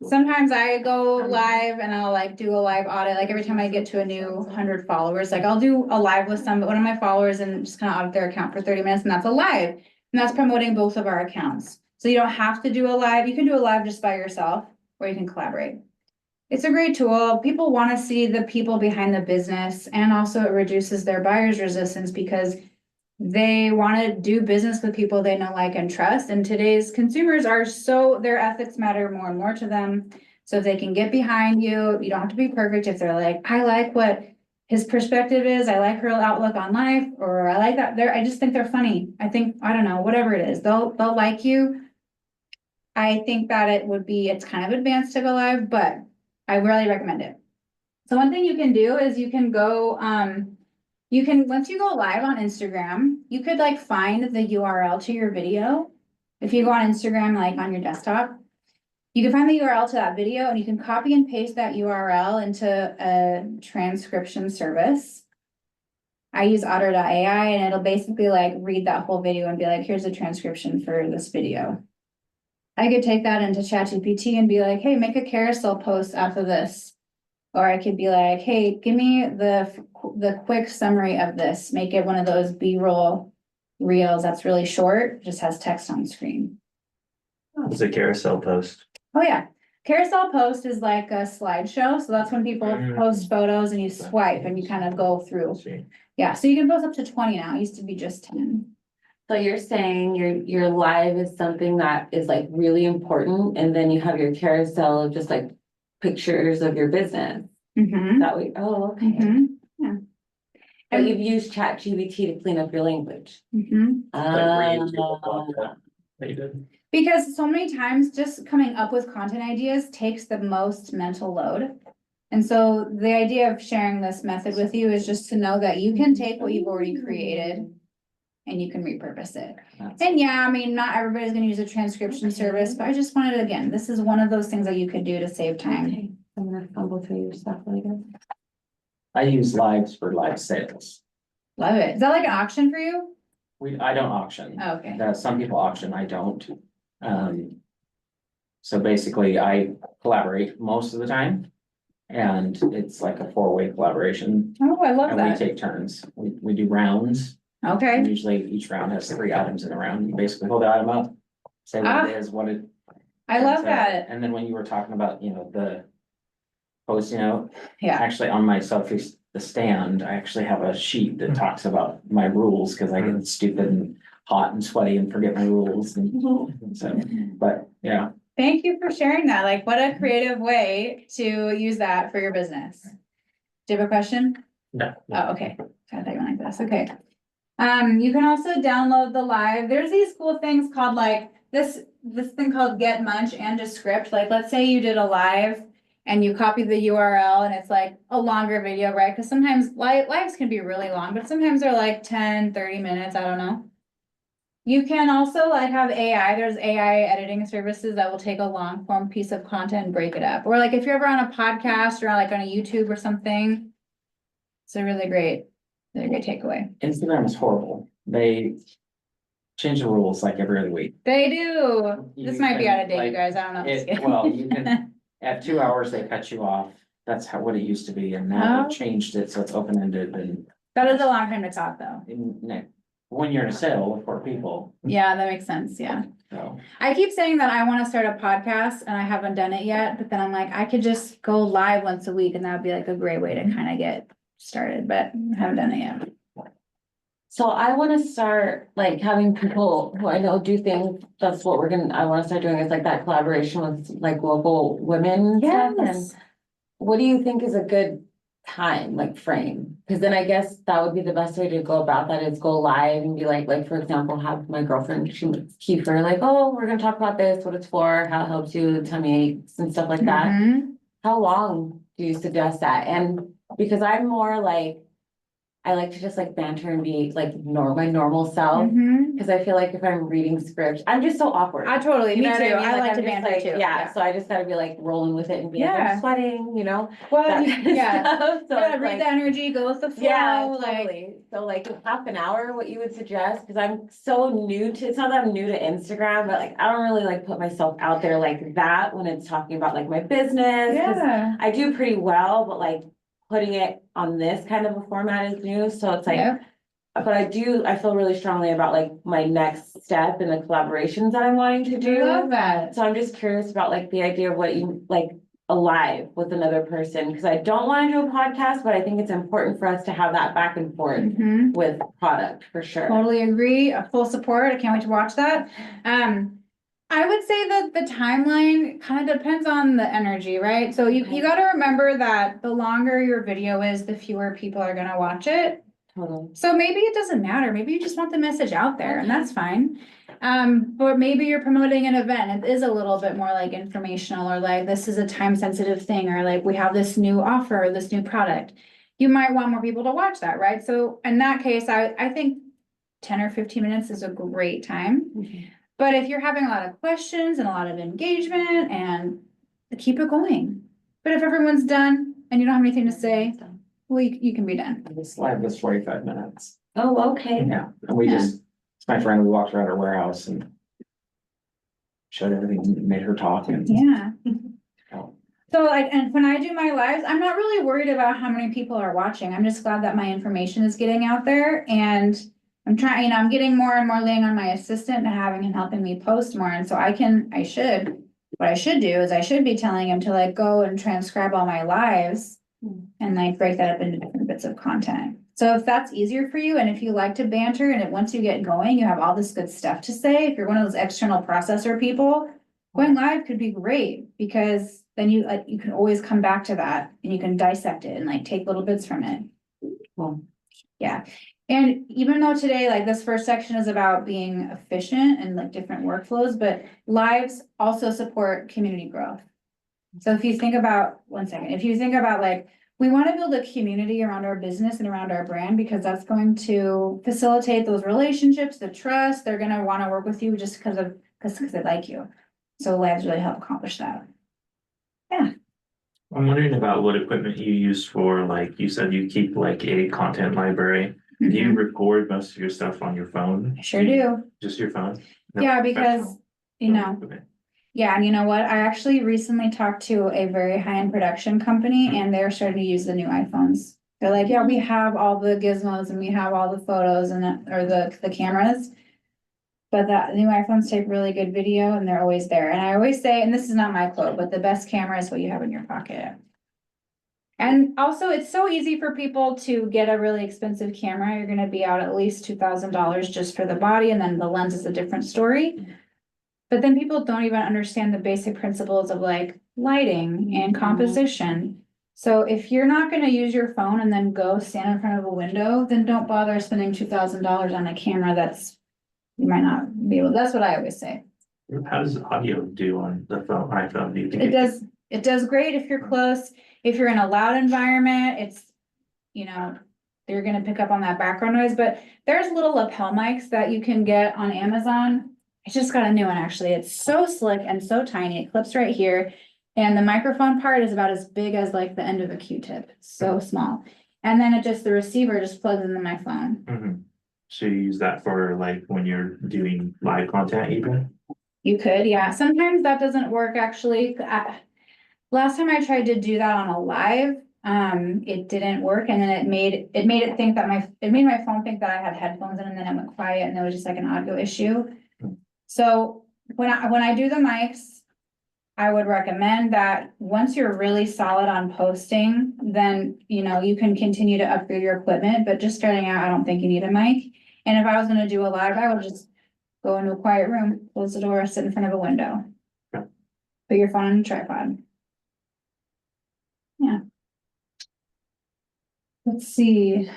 Sometimes I go live and I'll like do a live audit, like every time I get to a new 100 followers, like I'll do a live with one of my followers and just kind of audit their account for 30 minutes and that's a live. And that's promoting both of our accounts. So you don't have to do a live, you can do a live just by yourself or you can collaborate. It's a great tool. People want to see the people behind the business and also it reduces their buyer's resistance because they want to do business with people they know, like, and trust. And today's consumers their ethics matter more and more to them. So if they can get behind you, you don't have to be perfect. If they're like, I like what his perspective is, I like her outlook on life, or I like that, I just think they're funny. I don't know, whatever it is, they'll like you. I think that it's kind of advanced to go live, but I really recommend it. So one thing you can do is you can go, once you go live on Instagram, you could like find the URL to your video. If you go on Instagram, like on your desktop, you can find the URL to that video and you can copy and paste that URL into a transcription service. I use Otter.ai and it'll basically like read that whole video and be like, here's a transcription for this video. I could take that into ChatGPT and be like, hey, make a carousel post off of this. Or I could be like, hey, give me the quick summary of this. Make it one of those B-roll reels that's really short, just has text on screen. It's a carousel post. Oh yeah, carousel post is like a slideshow. So that's when people post photos and you swipe and you kind of go through. Yeah, so you can post up to 20 now. It used to be just 10. So you're saying your live is something that is like really important and then you have your carousel of just like pictures of your business. Mm-hmm. That way, oh, okay. Mm-hmm. Yeah. But you've used ChatGPT to clean up your language. Mm-hmm. They did. Because so many times just coming up with content ideas takes the most mental load. And so the idea of sharing this method with you is just to know that you can take what you've already created and you can repurpose it. And yeah, I mean, not everybody's gonna use a transcription service, but I just wanted, again, this is one of those things that you could do to save time. Okay, I'm gonna fumble through your stuff later. I use lives for live sales. Love it. Is that like an auction for you? I don't auction. Oh, okay. Some people auction, I don't. So basically I collaborate most of the time. And it's like a four-way collaboration, Oh, I love and we that. take turns. We do rounds. Okay, And usually each round has 3 items in a round. You basically hold the item up, say what it is, what it. I love and, that. And then when you were talking about, the posting out, Yeah, actually on my selfie, the stand, I actually have a sheet that talks about my rules, because I get stupid and hot and sweaty and forget my rules and so, but yeah. thank you for sharing that. Like, what a creative way to use that for your business. Do you have a question? No. Oh, okay. I thought you went like this. Okay. You can also download the live. There's these cool things called like this thing called Get Munch and Descript. Like, let's say you did a live and you copy the URL and it's like a longer video, right? Because sometimes lives can be really long, but sometimes they're like 10, 30 minutes. I don't know. You can also like have AI, there's AI editing services that will take a long form piece of content and break it up. Or like if you're ever on a podcast or like on a YouTube or something, it's a really great takeaway. Instagram is horrible. They change the rules like every other week. They do. This You might be can, out of date, you like, guys. I don't know. Just kidding. Well, you can, at 2 hours, they cut you off. That's what it used to be, and now Oh. they've changed it, so it's open-ended and. That is a long time to talk though. When you're in a sale with 4 people, Yeah, that makes sense. Yeah. so. I keep saying that I want to start a podcast and I haven't done it yet, but then I'm like, I could just go live once a week and that would be like a great way to kind of get started, but I haven't done it yet. So I wanna start like having people who I know do things, that's what I wanna start doing is like that collaboration with like local women and stuff. And what do you think is a good time, like frame? Cause then I guess that would be the best way to go about that is go live and be like, for example, have my girlfriend, Kiefer, like, oh, we're gonna talk about this, what it's for, how it helps you, tummy aches and stuff like that. Mhm. How long do you suggest that? And because I'm more like, I like to just like banter and be like my normal self. Mhm. Cause I feel like if I'm reading script, I'm just so awkward. I totally, You me know too. what I mean? I like to I'm just banter too. Yeah, so I just gotta be like rolling with it and be like, Yeah. I'm sweating, you know? Well, that you- kind of yeah. stuff. So Yeah, it's read like, the energy, go with the yeah, flow, like, totally. So like in half an hour, what you would suggest, cause I'm so new to, it's not that I'm new to Instagram, but like, I don't really like put myself out there like that when it's talking about like my business. 'Cause yeah. I do pretty well, but like putting it on this kind of a format is new, so it's like. Yep. But I feel really strongly about like my next step in the collaborations that I'm wanting to I love do. that. So I'm just curious about like the idea of what you like alive with another person, because I don't want to do a podcast, but I think it's important for us to have that back and forth Mhm. with product for sure. Totally agree, full support. I can't wait to watch that. I would say that the timeline kind of depends on the energy, right? So you gotta remember that the longer your video is, the fewer people are gonna watch it. Totally. So maybe it doesn't matter. Maybe you just want the message out there and that's fine. But maybe you're promoting an event. It is a little bit more like informational or like this is a time sensitive thing or like we have this new offer, or this new product. You might want more people to watch that, right? So in that case, I think 10 or 15 minutes is a great time. But if you're having a lot of questions and a lot of engagement and keep it going. But if everyone's done and you don't have anything to say, well, you can be done. This live was 45 minutes. Oh, okay. Yeah, and we Yeah. just, it's my friend, we walked around her warehouse and showed everything, made her talk and. Yeah. Oh. So like, and when I do my lives, I'm not really worried about how many people are watching. I'm just glad that my information is getting out there and I'm trying, I'm getting more and more laying on my assistant and having him helping me post more. And so what I should do is I should be telling him to like go and transcribe all my lives and like break that up into different bits of content. So if that's easier for you and if you like to banter and once you get going, you have all this good stuff to say, if you're one of those external processor people, going live could be great because then you can always come back to that and you can dissect it and like take little bits from it. Cool. Yeah. And even though today, like this first section is about being efficient and like different workflows, but lives also support community growth. So if you think about, if you think about like, we want to build a community around our business and around our brand because that's going to facilitate those relationships, the trust, they're going to want to work with you just because they like you. So lives really help accomplish that. I'm wondering about what equipment you use for, like, you said you keep like a content library. Do you record most of your stuff on your phone? I sure do. Just your phone? No Yeah, because, professional you know, equipment? Yeah, and you know what? I actually recently talked to a very high-end production company and they're starting to use the new iPhones. They're like, yeah, we have all the gizmos and we have all the photos and or the cameras. But the new iPhones take really good video and they're always there. And I always say, and this is not my quote, but the best camera is what you have in your pocket. And also, it's so easy for people to get a really expensive camera. You're gonna be out at least $2,000 just for the body, and then the lens is a different story. But then people don't even understand the basic principles of like lighting and composition. So if you're not gonna use your phone and then go stand in front of a window, then don't bother spending $2,000 on a camera you might not be able, that's what I always say. How does audio do on the iPhone? Do you think It does great if you're close. If you're in a loud environment, they're gonna pick up on that background noise, but there's little lapel mics that you can get on Amazon. I just got a new one, actually. It's so slick and so tiny. It clips right here. And the microphone part is about as big as like the end of a Q-tip, so small. And then the receiver just plugs into my phone. Mhm. So you use that for like when you're doing live content even? You could, yeah. Sometimes that doesn't work, actually. Last time I tried to do that on a live, it didn't work, and then it made it think that it made my phone think that I had headphones in, and then it went quiet, and there was just like an audio issue. So when I do the mics, I would recommend that once you're really solid on posting, then, you can continue to upgrade your equipment, but just starting out, I don't think you need a mic. And if I was gonna do a live, I would just go into a quiet room, close the door, sit in front of a window. Put your phone on a tripod. Yeah. Let's see.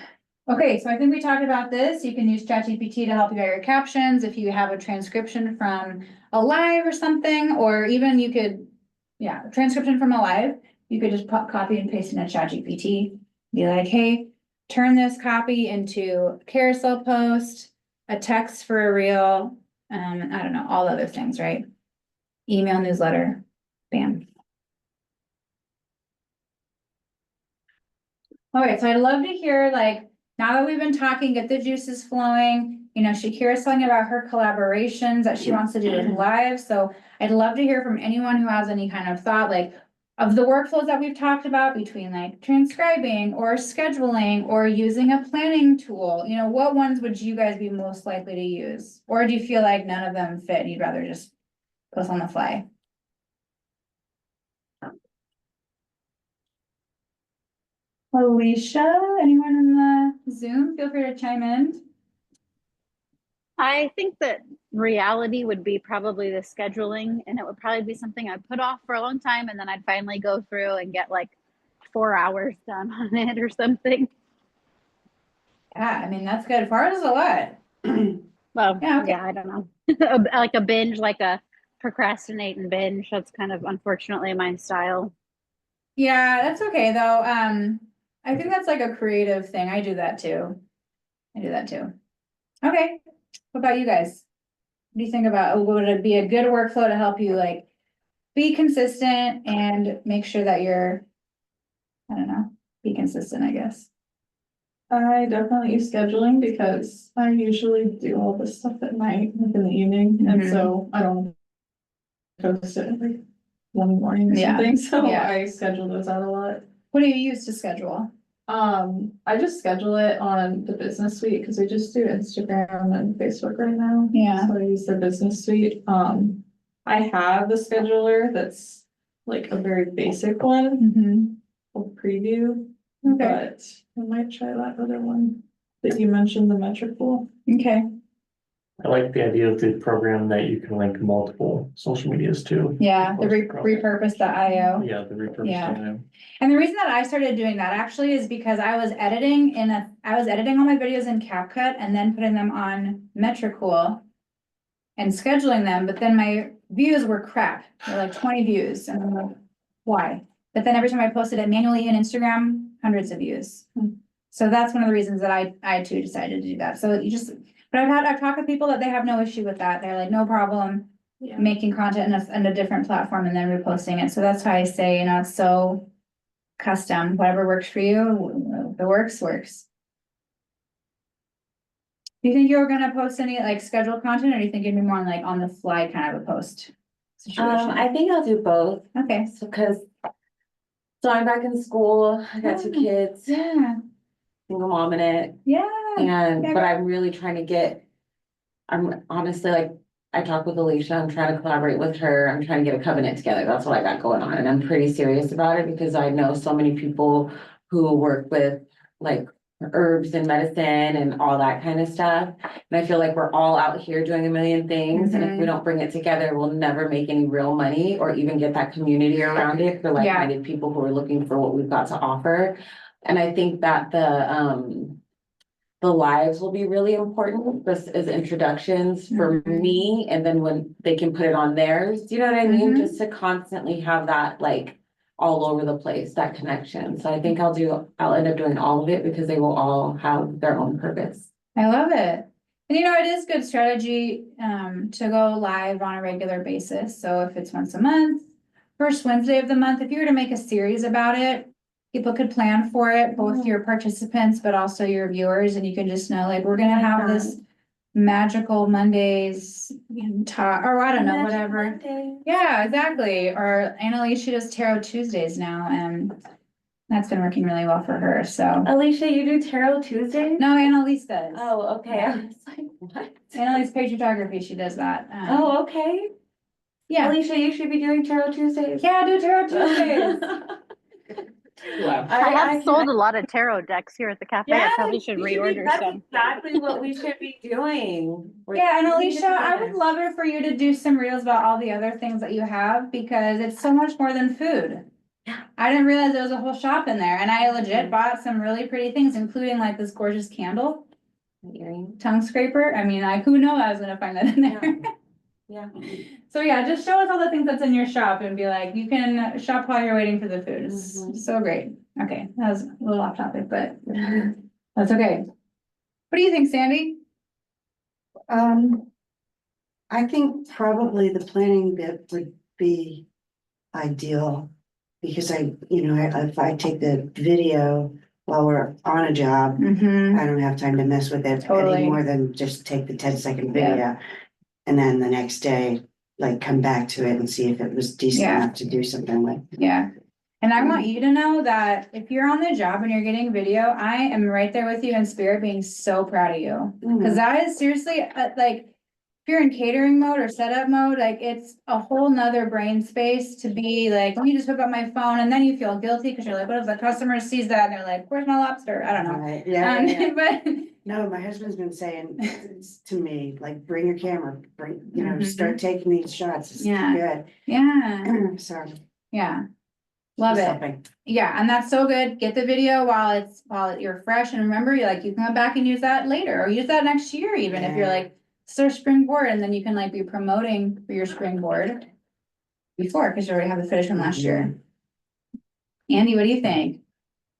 Okay, so I think we talked about this. You can use ChatGPT to help you write your captions if you have a transcription from a live or something, or even you could, transcription from a live. You could just copy and paste in a ChatGPT. Be like, hey, turn this copy into a carousel post, a text for a reel, I don't know, all other things, right? Email, newsletter, bam. All right, so I'd love to hear, like, now that we've been talking, get the juices flowing. Shakira's telling about her collaborations that she wants to do with live. So I'd love to hear from anyone who has any kind of thought, like, of the workflows that we've talked about between like transcribing or scheduling or using a planning tool. What ones would you guys be most likely to use? Or do you feel like none of them fit and you'd rather just post on the fly? Alicia, anyone in the Zoom, feel free to chime in. I think that reality would be probably the scheduling, and it would probably be something I'd put off for a long time, and then I'd finally go through and get like 4 hours done on it or something. Yeah, I mean, that's good. 4 hours is a lot. Well, Yeah, okay. yeah, I don't know. Like a binge, like a procrastinate and binge. That's kind of unfortunately my style. Yeah, that's okay though. I think that's like a creative thing. I do that too. Okay, what about you guys? What do you think about, would it be a good workflow to help you like be consistent and make sure that you're, I don't know, be consistent, I guess? I definitely use scheduling because I usually do all this stuff at night, like in the evening, and so I don't post it every one morning or Yeah. something, so Yeah. I schedule those out a lot. What do you use to schedule? I just schedule it on the business suite because we just do Instagram and Facebook right now. Yeah. So I use the business suite. I have the scheduler that's like a very basic one, a preview. Okay, But I might try that other one that you mentioned, the Metricool. okay, I like the idea of the program that you can link multiple social medias to. yeah, the Post across. repurpose.io. Yeah, the repurposed. Yeah. And the reason that I started doing that actually is because I was editing all my videos in CapCut and then putting them on Metricool and scheduling them, but then my views were crap. They're like 20 views and I'm like, why? But then every time I posted it manually in Instagram, hundreds of views. So that's one of the reasons that I too decided to do that. So but I've talked with people that they have no issue with that. They're like, no problem making content in a different platform and then reposting it. So that's why I say, it's so custom, whatever works for you, if it works. Do you think you're gonna post any like scheduled content, or do you think it'd be more like on the fly kind of a post? situation? I think I'll do both, Okay, so, cause. So I'm back in school, I got 2 Yeah. kids, yeah, single mom in it, yeah, and, Yeah, but I'm really trying to get. I'm honestly like, I talked with Alicia, I'm trying to collaborate with her, I'm trying to get a covenant together, that's what I got going on, and I'm pretty serious about it because I know so many people who work with like herbs and medicine and all that kind of stuff. And I feel like we're all out here doing a million things, and if we Mhm. don't bring it together, we'll never make any real money or even get that community around it for like-minded people who are looking for what we've got to offer. And I think that the lives will be really important, this is introductions for Mhm. me, and then when they can put it on theirs, do you know what I mean? Mhm. Just to constantly have that like all over the place, that connection. So I think I'll end up doing all of it because they will all have their own purpose. I love it. And you know, it is good strategy, to go live on a regular basis. So if it's once a month, first Wednesday of the month, if you were to make a series about it, people could plan for it, both your participants, but also your viewers, and you can just know, like, we're gonna have this magical Mondays talk, or I don't know, whatever. Yeah, exactly. Or Annalise, does Tarot Tuesdays now, and that's been working really well for her, so. Alicia, you do Tarot Tuesday? No, Annalise does. Oh, okay, I was like, what? Annalise Pageography, she does that. Oh, okay. Yeah, Alicia, you should be doing Tarot Tuesdays. yeah, do Tarot Tuesdays. I have sold a lot of tarot decks here at the cafe. I probably should reorder That's some. exactly what we should be doing. Yeah, and We need Alicia, to do I would this. love it for you to do some reels about all the other things that you have, because it's so much more than food. Yeah. I didn't realize there was a whole shop in there, and I legit Mhm. bought some really pretty things, including like this gorgeous candle, Earring. tongue scraper. I mean, like, who knew I was gonna find that in there? Yeah. So yeah, just show us all the things that's in your shop and be like, you can shop while you're waiting for the food. It's Mhm. so great. Okay, that was a little off topic, but that's okay. What do you think, Sandy? I think probably the planning bit would be ideal. Because if I take the video while we're on a job, Mm-hmm. I don't have time to mess with it Totally. any more than just take the 10-second Yeah. video. And then the next day, like, come back to it and see if it was decent Yeah. enough to do something with. Yeah. And I want you to know that if you're on the job and you're getting video, I am right there with you in spirit, being so proud of you. Cause that is seriously, like, if you're in catering mode or setup mode, like, it's a whole nother brain space to be like, let me just hook up my phone, and then you feel guilty because you're like, what if the customer sees that and they're like, where's my lobster? I don't know. Right, yeah. But No, my husband's been saying to me, like, bring your camera, Mhm. start taking these shots. It's Yeah. good. So. yeah, love he's it. helping. Yeah, and that's so good. Get the video while you're fresh, and remember, you can come back and use that later, or use that next year, even if you're Yeah. like, start springboard, and then you can like be promoting for your springboard before, because you already have the footage from last year. Andy, what do you think?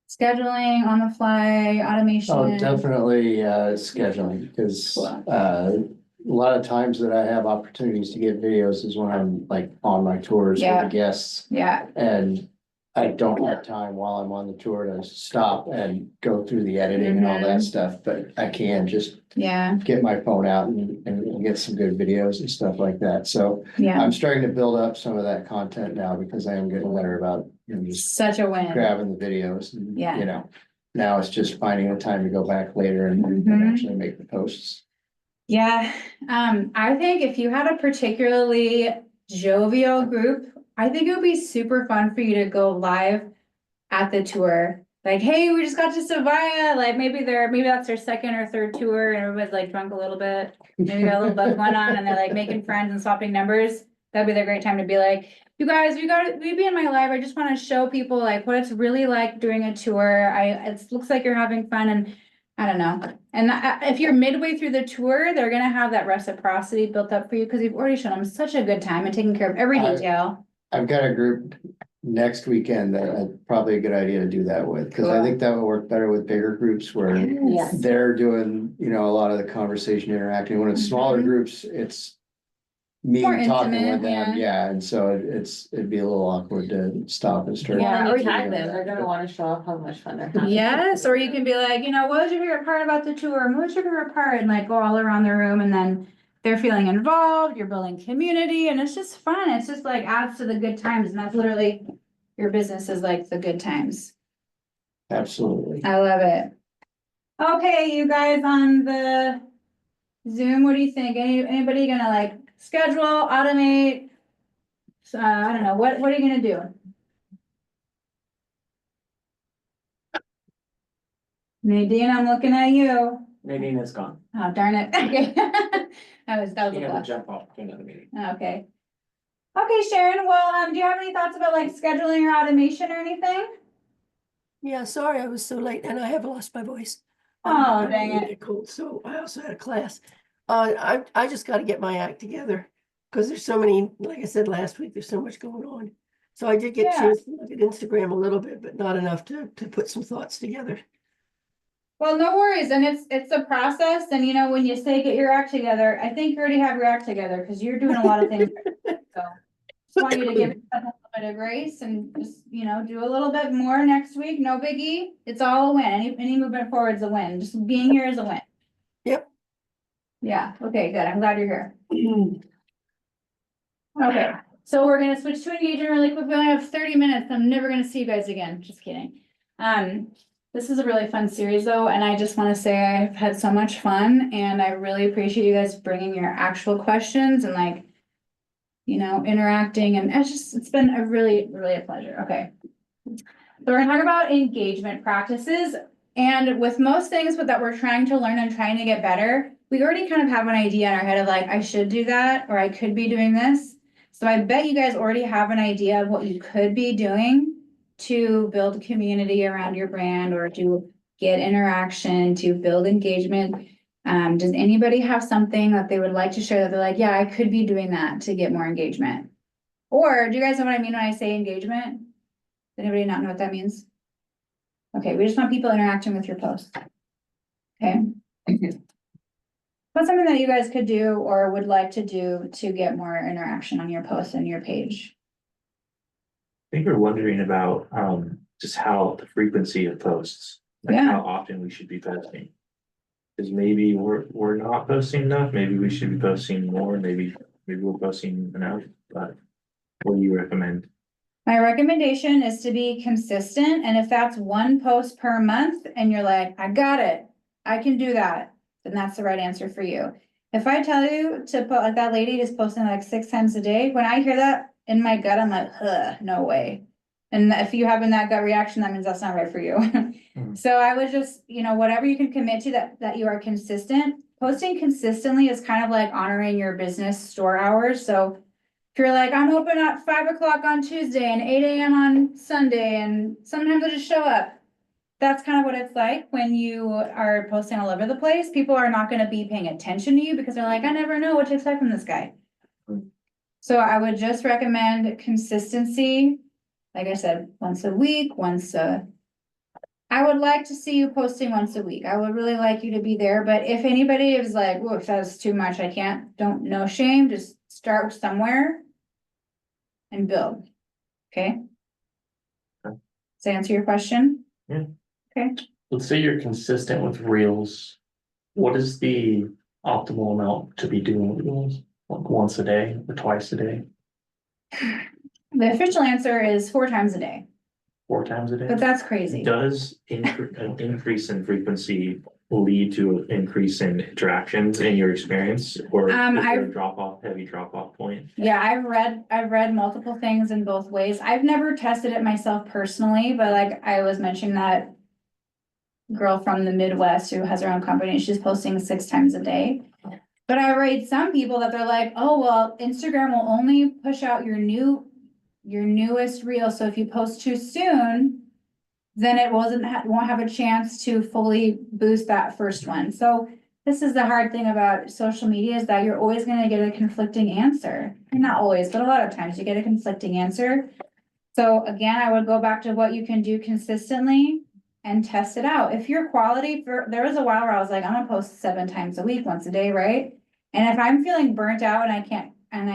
Scheduling, on the fly, automation? Oh, definitely, scheduling, because, Cool. a lot of times that I have opportunities to get videos is when I'm like on my tours with Yeah. the guests. Yeah, And I don't have time while I'm on the tour to stop and go through the editing and all that stuff, but I can just yeah, get my phone out and get some good videos and stuff like that. So yeah. I'm starting to build up some of that content now because I am getting better about, just Such a win. grabbing the videos and, Yeah. now it's just finding the time to go back later and Mhm. actually make the posts. Yeah, I think if you had a particularly jovial group, I think it would be super fun for you to go live at the tour. Like, hey, we just got to Savaya, like maybe that's their second or third tour, and everybody's like drunk a little bit. Maybe got a little buzz going on, and they're like making friends and swapping numbers. That'd be the great time to be like, you guys, we be in my live. I just want to show people like what it's really like doing a tour. It looks like you're having fun, and I don't know. And if you're midway through the tour, they're gonna have that reciprocity built up for you because you've already shown them such a good time and taken care of every detail. I've got a group next weekend that probably a good idea to do that with, because I Cool. think that would work better with bigger groups where Yes. they're doing, a lot of the conversation interacting. When it's smaller Mhm. groups, it's me More talking intimate, with them, yeah, and so it'd be a little awkward to stop and start. Yeah, Yeah, or or you- tag them, they're gonna wanna show off how much fun they're having. Yes, or you can be like, what was your favorite part about the tour? What was your favorite part? And like go all around the room, and then they're feeling involved, you're building community, and it's just fun. It's just like adds to the good times, and that's literally your business is like the good times. Absolutely. I love it. Okay, you guys on the Zoom, what do you think? Anybody gonna like schedule, automate? I don't know, what are you gonna do? Nadine, I'm looking at you. Nadine is gone. Oh, darn it. Okay. That was She a had to bluff. jump off to another meeting. Okay. Okay, Sharon, well, do you have any thoughts about like scheduling or automation or anything? Yeah, sorry I was so late and I have lost my voice. Oh, I'm dang really it. cold, so I also had a class. I just gotta get my act together. Cause there's so many, like I said last week, there's so much going on. So I did get a Yeah. chance to look at Instagram a little bit, but not enough to put some thoughts together. Well, no worries, and it's a process, and you know, when you say get your act together, I think you already have your act together, because you're doing a lot of things. So, just want you to give yourself a little bit of grace and just, you know, do a little bit more next week, no biggie. It's all a win, any movement forward is a win, just being here is a win. Yep. Yeah, okay, good, I'm glad you're here. Okay, so we're gonna switch to engagement really quick. We only have 30 minutes. I'm never gonna see you guys again. Just kidding. This is a really fun series though, and I just wanna say I've had so much fun and I really appreciate you guys bringing your actual questions and like, you know, interacting, and it's been a really a pleasure. Okay. So we're gonna talk about engagement practices, and with most things that we're trying to learn and trying to get better, we already kind of have an idea in our head of like, I should do that, or I could be doing this. So I bet you guys already have an idea of what you could be doing to build community around your brand or to get interaction, to build engagement. Does anybody have something that they would like to share that they're like, yeah, I could be doing that to get more engagement? Or do you guys know what I mean when I say engagement? Does anybody not know what that means? Okay, we just want people interacting with your posts. Okay. What's something that you guys could do or would like to do to get more interaction on your posts and your page? I think we're wondering about, just how the frequency of posts, like Yeah. how often we should be posting. Cause maybe we're not posting enough, maybe we should be posting more, maybe we're posting enough, but what do you recommend? My recommendation is to be consistent, and if that's one post per month and you're like, I got it, I can do that, then that's the right answer for you. If I tell you to put like that lady is posting like 6 times a day, when I hear that in my gut, I'm like, no way. And if you having that gut reaction, that means that's not right for you. So I would just, you know, whatever you can commit to that you are consistent. Posting consistently is kind of like honoring your business store hours. So if you're like, I'm open at 5 o'clock on Tuesday and 8 AM on Sunday, and sometimes I just show up. That's kind of what it's like when you are posting all over the place. People are not gonna be paying attention to you because they're like, I never know what to expect from this guy. So I would just recommend consistency. Like I said, once a week, I would like to see you posting once a week. I would really like you to be there, but if anybody is like, whoa, if that's too much, I can't, no shame, just start somewhere and build, okay? Okay. Does that answer your question? Yeah. Okay, Let's say you're consistent with reels. What is the optimal amount to be doing reels? Like once a day or twice a day, the official answer is 4 times a day, 4 times a day? but that's crazy. Does an increase in frequency lead to an increase in interactions in your experience? Or is there a heavy drop off point? Yeah, I've read multiple things in both ways. I've never tested it myself personally, but like I was mentioning that girl from the Midwest who has her own company, she's posting 6 times a day. But I read some people that they're like, oh, well, Instagram will only push out your newest reel. So if you post too soon, then it won't have a chance to fully boost that first one. So this is the hard thing about social media, is that you're always gonna get a conflicting answer. Not always, but a lot of times you get a conflicting answer. So again, I would go back to what you can do consistently and test it out. If your quality there was a while where I was like, I'm gonna post 7 times a week, once a day, right? And if I'm feeling burnt out and I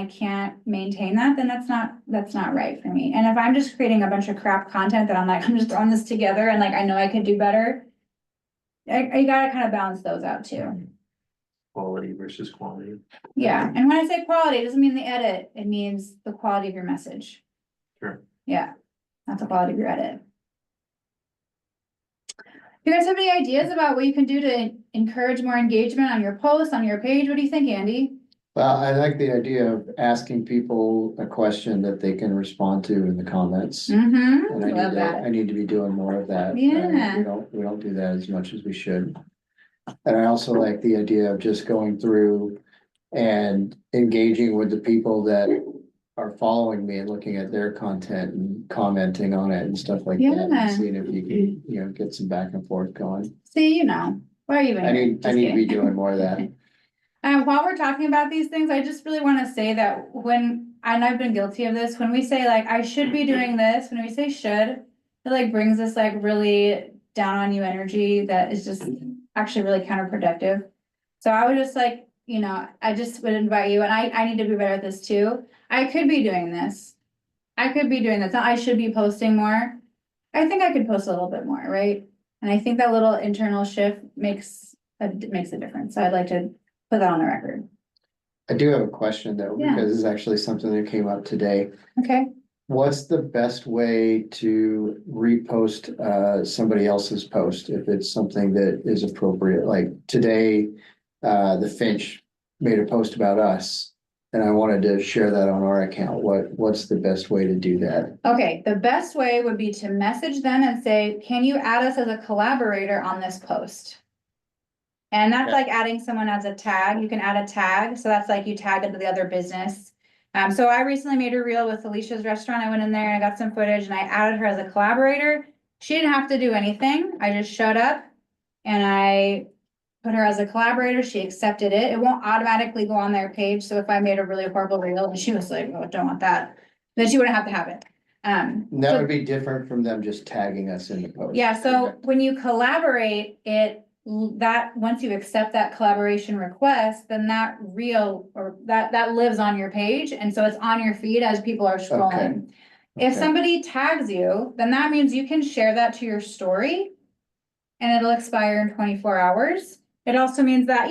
can't maintain that, then that's not right for me. And if I'm just creating a bunch of crap content that I'm like, I'm just throwing this together and like, I know I could do better. You gotta kind of balance those out too. quality versus quantity. Yeah, and when I say quality, it doesn't mean the edit, it means the quality of your message. Sure. Yeah, that's the quality of your edit. You guys have any ideas about what you can do to encourage more engagement on your posts, on your page? What do you think, Andy? Well, I like the idea of asking people a question that they can respond to in the comments. Mm-hmm, And I love need to, I that. need to be doing more of that. Yeah. We don't do that as much as we should. And I also like the idea of just going through and engaging with the people that are following me and looking at their content and commenting on it and stuff like that. Yeah. And seeing if you can, you know, get some back and forth going. See, why are you even I here? need Just to be kidding. doing more of that. While we're talking about these things, I just really want to say that and I've been guilty of this, when we say like, I should be doing this, when we say should, it like brings this like really down on you energy that is just actually really counterproductive. So I would just like, I just would invite you, and I need to be better at this too. I could be doing this. I could be doing this. I should be posting more. I think I could post a little bit more, right? And I think that little internal shift makes a difference. So I'd like to put that on the record. I do have a question though, Yeah. because it's actually something that came up today. Okay. What's the best way to repost somebody else's post if it's something that is appropriate? Like today, the Finch made a post about us. And I wanted to share that on our account. What's the best way to do that? Okay, the best way would be to message them and say, can you add us as a collaborator on this post? And that's Okay. like adding someone as a tag. You can add a tag. So that's like you tag into the other business. So I recently made a reel with Alicia's restaurant. I went in there and I got some footage and I added her as a collaborator. She didn't have to do anything. I just showed up and I put her as a collaborator. She accepted it. It won't automatically go on their page. So if I made a really horrible reel and she was like, oh, I don't want that, then she wouldn't have to have it. And that So- would be different from them just tagging us in the post. Yeah, so when you collaborate, once you accept that collaboration request, then that reel or that lives on your page, and so it's on your feed as people are scrolling. If Okay. somebody tags you, then that means you can share that to your story and it'll expire in 24 hours. It also means that,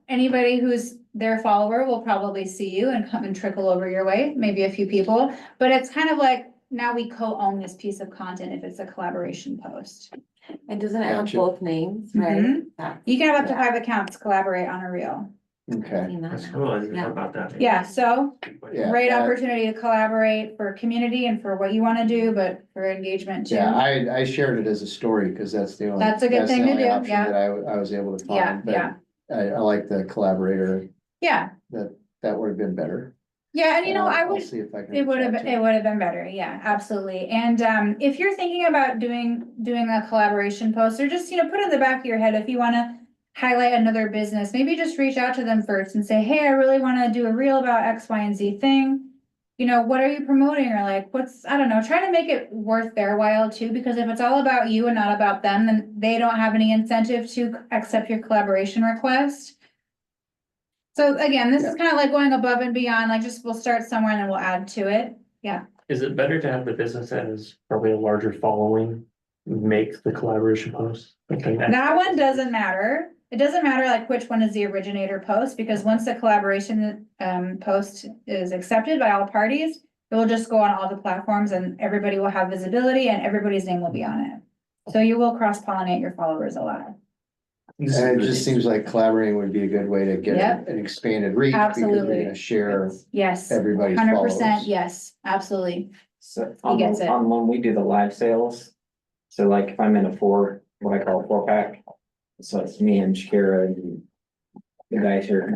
anybody who's their follower will probably see you and come and trickle over your way, maybe a few people, but it's kind of like, now we co-own this piece of content if it's a collaboration post. And doesn't it have Gotcha. both names, right? Mhm. That's- You can have up to 5 accounts collaborate on a reel. Okay, seen that That's now. cool, I didn't Yeah. know about that. Yeah, so yeah. great that- opportunity to collaborate for community and for what you want to do, but for engagement too. Yeah, I shared it as a story because that's the only. That's a good the thing to only do, option yeah. That I was able to Yeah, find, but yeah, I like the collaborator. yeah, That would have been better. yeah, and I I'll would, see if I can. it would have, reach out to it would have been better, yeah, absolutely. And if you're thinking about doing a collaboration post, or just, put it in the back of your head, if you wanna highlight another business, maybe just reach out to them first and say, hey, I really wanna do a reel about X, Y, and Z thing. What are you promoting? Or like, I don't know, try to make it worth their while too, because if it's all about you and not about them, then they don't have any incentive to accept your collaboration request. So again, this is kind of like going above and beyond, like we'll start somewhere and then we'll add to it. Is it better to have the business that has probably a larger following make the collaboration post? Okay, That one doesn't matter. It doesn't matter like which one is the originator post, because once the collaboration post is accepted by all parties, it will just go on all the platforms and everybody will have visibility and everybody's name will be on it. So you will cross-pollinate your followers a lot. And it just seems like collaborating would be a good way to get Yep. an expanded reach. Because Absolutely. you're gonna share Yes, everybody's 100%, followers. yes, absolutely. So He gets it. on when we do the live sales, so like if I'm in what I call a 4-pack, so it's me and Shakira and the guys here.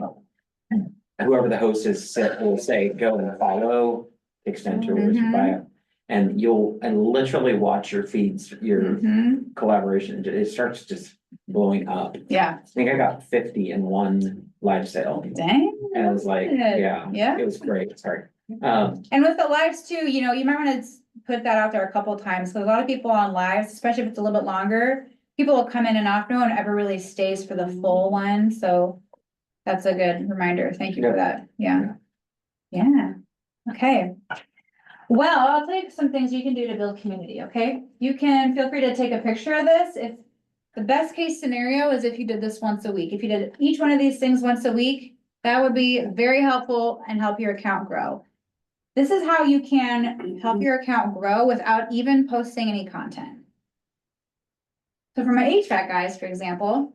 Whoever the host is, will say, go and follow extension or Mhm. bio. And you'll literally watch your feeds, your Mhm. collaboration, it starts just blowing up. Yeah, I think I got 50 in one live sale. dang. And I was like, yeah, Yeah. it was great, sorry. And with the lives too, you might want to put that out there a couple of times, because a lot of people on lives, especially if it's a little bit longer, people will come in and off, no one ever really stays for the full one, so that's a good reminder, thank you for that, yeah. Yeah, okay. Well, I'll tell you some things you can do to build community, okay? You can feel free to take a picture of this if The best case scenario is if you did this once a week. If you did each one of these things once a week, that would be very helpful and help your account grow. This is how you can help your account grow without even posting any content. So for my HVAC guys, for example,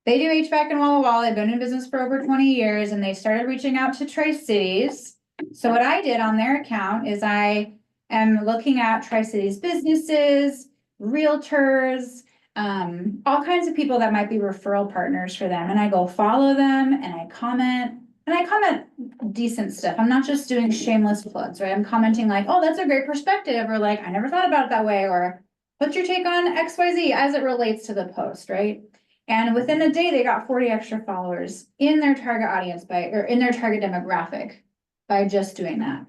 they do HVAC in Walla Walla. They've been in business for over 20 years and they started reaching out to Tri-Cities. So what I did on their account is I am looking at Tri-Cities businesses, realtors, all kinds of people that might be referral partners for them. And I go follow them and I comment decent stuff. I'm not just doing shameless plugs, right? I'm commenting like, oh, that's a great perspective, or like, I never thought about it that way, or what's your take on XYZ as it relates to the post, right? And within a day, they got 40 extra followers in their target audience or in their target demographic by just doing that.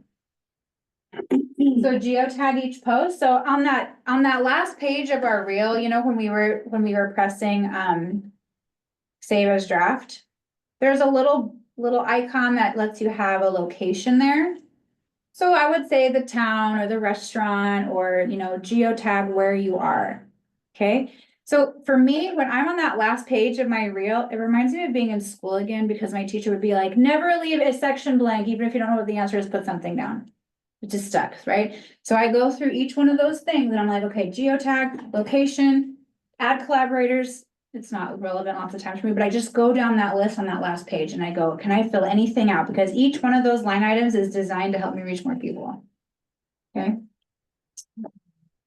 So geotag each post. So on that last page of our reel, you know, when we were pressing save as draft, there's a little icon that lets you have a location there. So I would say the town or the restaurant, or, you know, geotag where you are. Okay. So for me, when I'm on that last page of my reel, it reminds me of being in school again, because my teacher would be like, never leave a section blank, even if you don't know what the answer is, put something down. It just stuck, right? So I go through each one of those things and I'm like, okay, geotag, location, add collaborators. It's not relevant lots of times for me, but I just go down that list on that last page and I go, can I fill anything out? Because each one of those line items is designed to help me reach more people. Okay.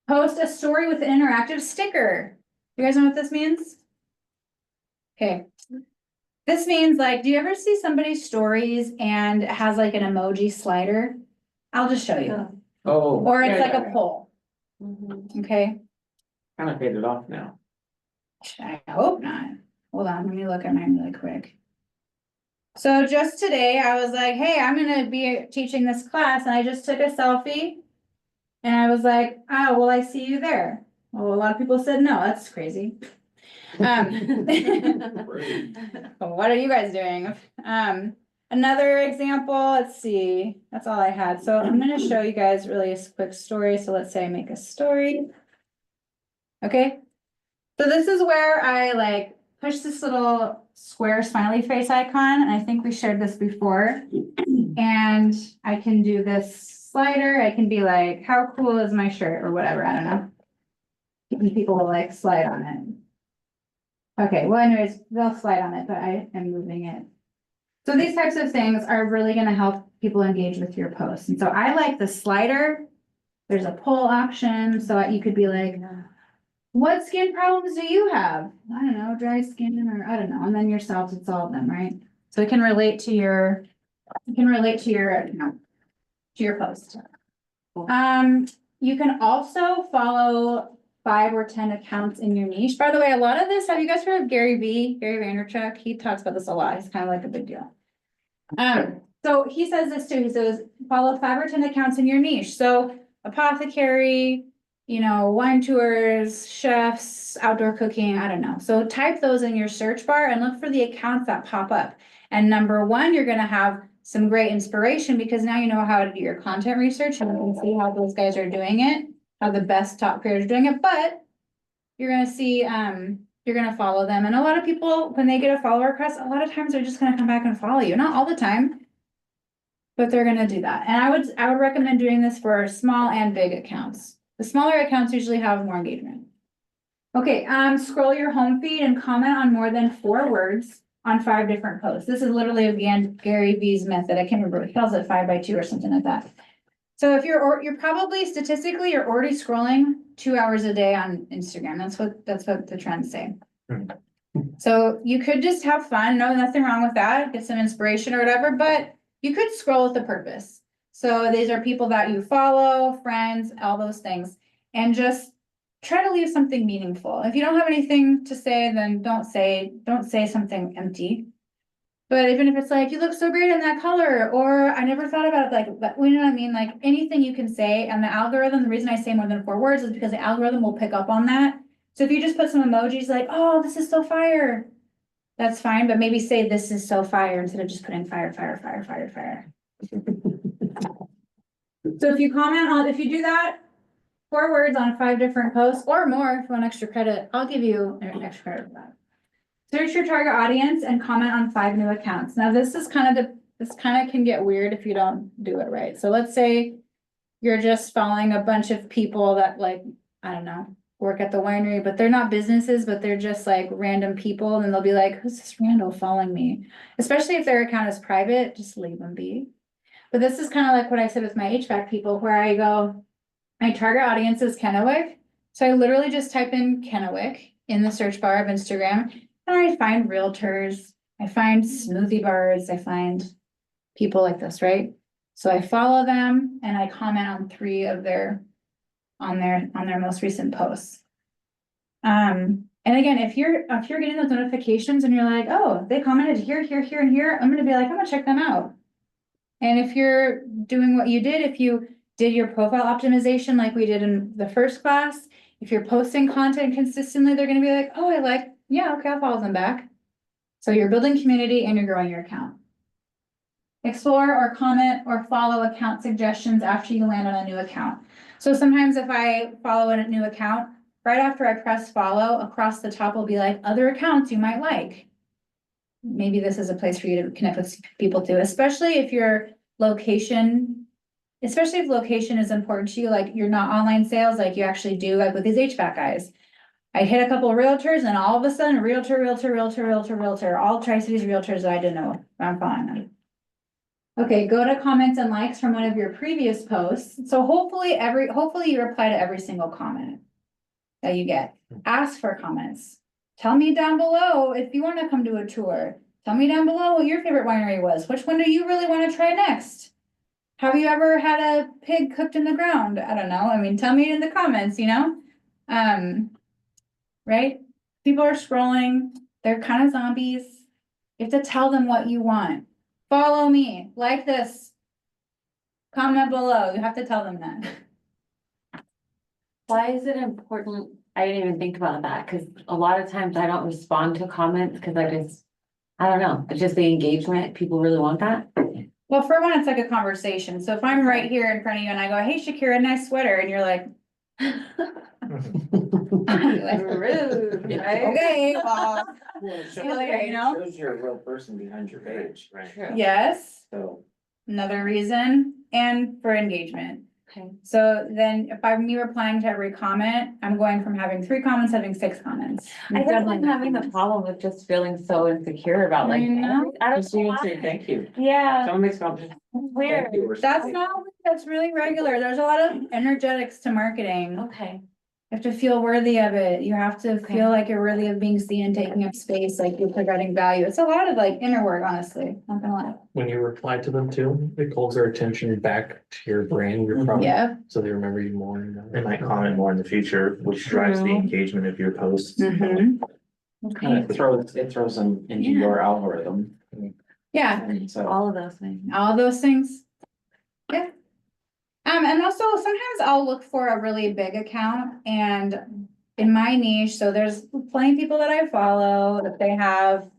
Post a story with an interactive sticker. You guys know what this means? Okay. This means, like, do you ever see somebody's stories and it has like an emoji slider? I'll just show you. Oh. Or it's yeah, like yeah, a poll. Okay. Kind of faded off now. I hope not. Hold on, let me look at mine really quick. So just today, I was like, hey, I'm gonna be teaching this class, and I just took a selfie. And I was like, oh, well, I see you there. Well, a lot of people said no, that's crazy. What are you guys doing? Another example, let's see, that's all I had. So I'm gonna show you guys really a quick story. So let's say I make a story. Okay. So this is where I like push this little square smiley face icon, and I think we shared this before. And I can do this slider. I can be like, how cool is my shirt, or whatever, I don't know. And people will like slide on it. Okay, well anyways, they'll slide on it, but I am moving it. So these types of things are really gonna help people engage with your posts. And so I like the slider. There's a poll option, so you could be like, what skin problems do you have? I don't know, dry skin, or I don't know, and then yourself to solve them, right? So it can relate to your, you know, to your post. You can also follow 5 or 10 accounts in your niche. By the way, a lot of this, have you guys heard of Gary Vaynerchuk? He talks about this a lot. He's kind of like a big deal. So he says this too. He says, follow 5 or 10 accounts in your niche. So apothecary, you know, wine tours, chefs, outdoor cooking, I don't know. So type those in your search bar and look for the accounts that pop up. And number one, you're gonna have some great inspiration, because now you know how to do your content research and you can see how those guys are doing it, how the best top creators are doing it. But you're gonna see, you're gonna follow them. And a lot of people, when they get a follower request, a lot of times they're just gonna come back and follow you. Not all the time, but they're gonna do that. And I would recommend doing this for small and big accounts. The smaller accounts usually have more engagement. Okay, scroll your home feed and comment on more than 4 words on 5 different posts. This is literally, again, Gary V's method. I can't remember, he calls it 5 by 2 or something like that. So if you're probably statistically, you're already scrolling 2 hours a day on Instagram. That's what the trends say. So you could just have fun. No, nothing wrong with that. Get some inspiration or whatever, but you could scroll with a purpose. So these are people that you follow, friends, all those things, and just try to leave something meaningful. If you don't have anything to say, then don't say something empty. But even if it's like, you look so great in that color, or I never thought about it, like, but you know what I mean? Like anything you can say, and the algorithm, the reason I say more than 4 words is because the algorithm will pick up on that. So if you just put some emojis like, oh, this is so fire, that's fine, but maybe say this is so fire instead of just putting fire, fire, fire, fire, fire. So if you comment on, if you do that, words on 5 different posts or more, if you want extra credit, I'll give you an extra credit for that. Search your target audience and comment on 5 new accounts. Now, this kind of can get weird if you don't do it right. So let's say you're just following a bunch of people that like, I don't know, work at the winery, but they're not businesses, but they're just like random people. And they'll be like, who's this rando following me? Especially if their account is private, just leave them be. But this is kind of like what I said with my HVAC people, where I go, my target audience is Kennewick. So I literally just type in Kennewick in the search bar of Instagram, and I find realtors, I find smoothie bars, I find people like this, right? So I follow them and I comment on 3 of their on their most recent posts. And again, if you're getting those notifications and you're like, oh, they commented here, here, here, and here, I'm gonna be like, I'm gonna check them out. And if you're doing what you did, if you did your profile optimization like we did in the first class, if you're posting content consistently, they're gonna be like, oh, yeah, okay, I'll follow them back. So you're building community and you're growing your account. Explore or comment or follow account suggestions after you land on a new account. So sometimes if I follow a new account, right after I press follow, across the top will be like other accounts you might like. Maybe this is a place for you to connect with people too, especially if your location, especially if location is important to you, like you're not online sales, like you actually do, like with these HVAC guys. I hit a couple of realtors and all of a sudden, realtor, all Tri-Cities realtors that I didn't know. I'm following them. Okay, go to comments and likes from one of your previous posts. So hopefully you reply to every single comment that you get. Ask for comments. Tell me down below if you want to come to a tour. Tell me down below what your favorite winery was. Which one do you really want to try next? Have you ever had a pig cooked in the ground? I don't know. I mean, tell me in the comments, right? People are scrolling. They're kind of zombies. You have to tell them what you want. Follow me, like this. Comment below. You have to tell them that. Why is it important? I didn't even think about that, because a lot of times I don't respond to comments because I don't know, it's just the engagement. People really want that. Well, for one, it's like a conversation. So if I'm right here in front of you and I go, hey, Shakira, nice sweater, and you're like, Rude, right? okay, well, Shows you're a real person behind your page. Right. True. yes, So, another reason, and for engagement. Okay. So then if I'm me replying to every comment, I'm going from having 3 comments, having 6 comments. I guess I'm having the problem with just feeling so insecure about like, I know. I don't just even know say why. thank you. Yeah, Someone makes comments. weird. Thank you or That's something. that's really regular. There's a lot of energetics to marketing. Okay, You have to feel worthy of it. You have to Okay. feel like you're worthy of being seen and taking up space, like you're providing value. It's a lot of like inner work, honestly, not gonna lie. When you reply to them too, it calls their attention back to your brand, your product, Yeah. so they remember you more. They might comment more in the future, which drives the True. engagement of your posts. Mhm. okay, And it throws them into Yeah. your algorithm. Yeah, And so, all of those things. all those things. Yeah. And also sometimes I'll look for a really big account and in my niche, so there's plenty of people that I follow, that they have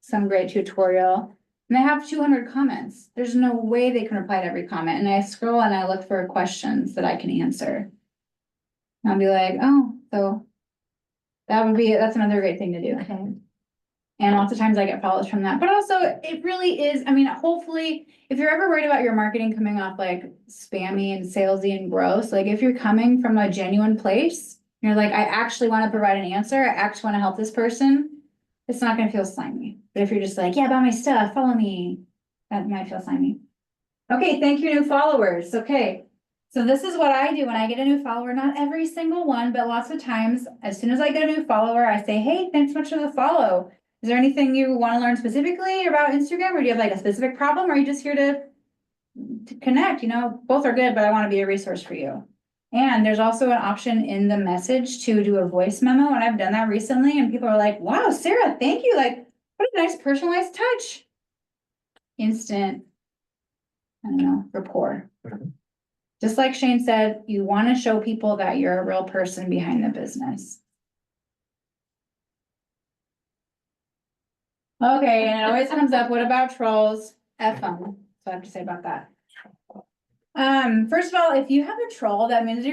some great tutorial. And they have 200 comments. There's no way they can reply to every comment. And I scroll and I look for questions that I can answer. And I'll be like, oh, so that's another great thing to do. Okay. And lots of times I get follows from that, but also it really is, I mean, hopefully, if you're ever worried about your marketing coming off like spammy and salesy and gross, like if you're coming from a genuine place, you're like, I actually want to provide an answer, I actually want to help this person, it's not gonna feel slimy. But if you're just like, yeah, buy my stuff, follow me, that might feel slimy. Okay, thank you, new followers. Okay. So this is what I do when I get a new follower, not every single one, but lots of times, as soon as I get a new follower, I say, hey, thanks so much for the follow. Is there anything you want to learn specifically about Instagram, or do you have like a specific problem, or are you just here to connect? Both are good, but I want to be a resource for you. And there's also an option in the message to do a voice memo, and I've done that recently, and people are like, wow, Sarah, thank you. Like, what a nice personalized touch. Instant, I don't know, rapport. Just like Shane said, you want to show people that you're a real person behind the business. Okay, and it always comes up, what about trolls? F them. So I have to say about that. First of all, if you have a troll, that means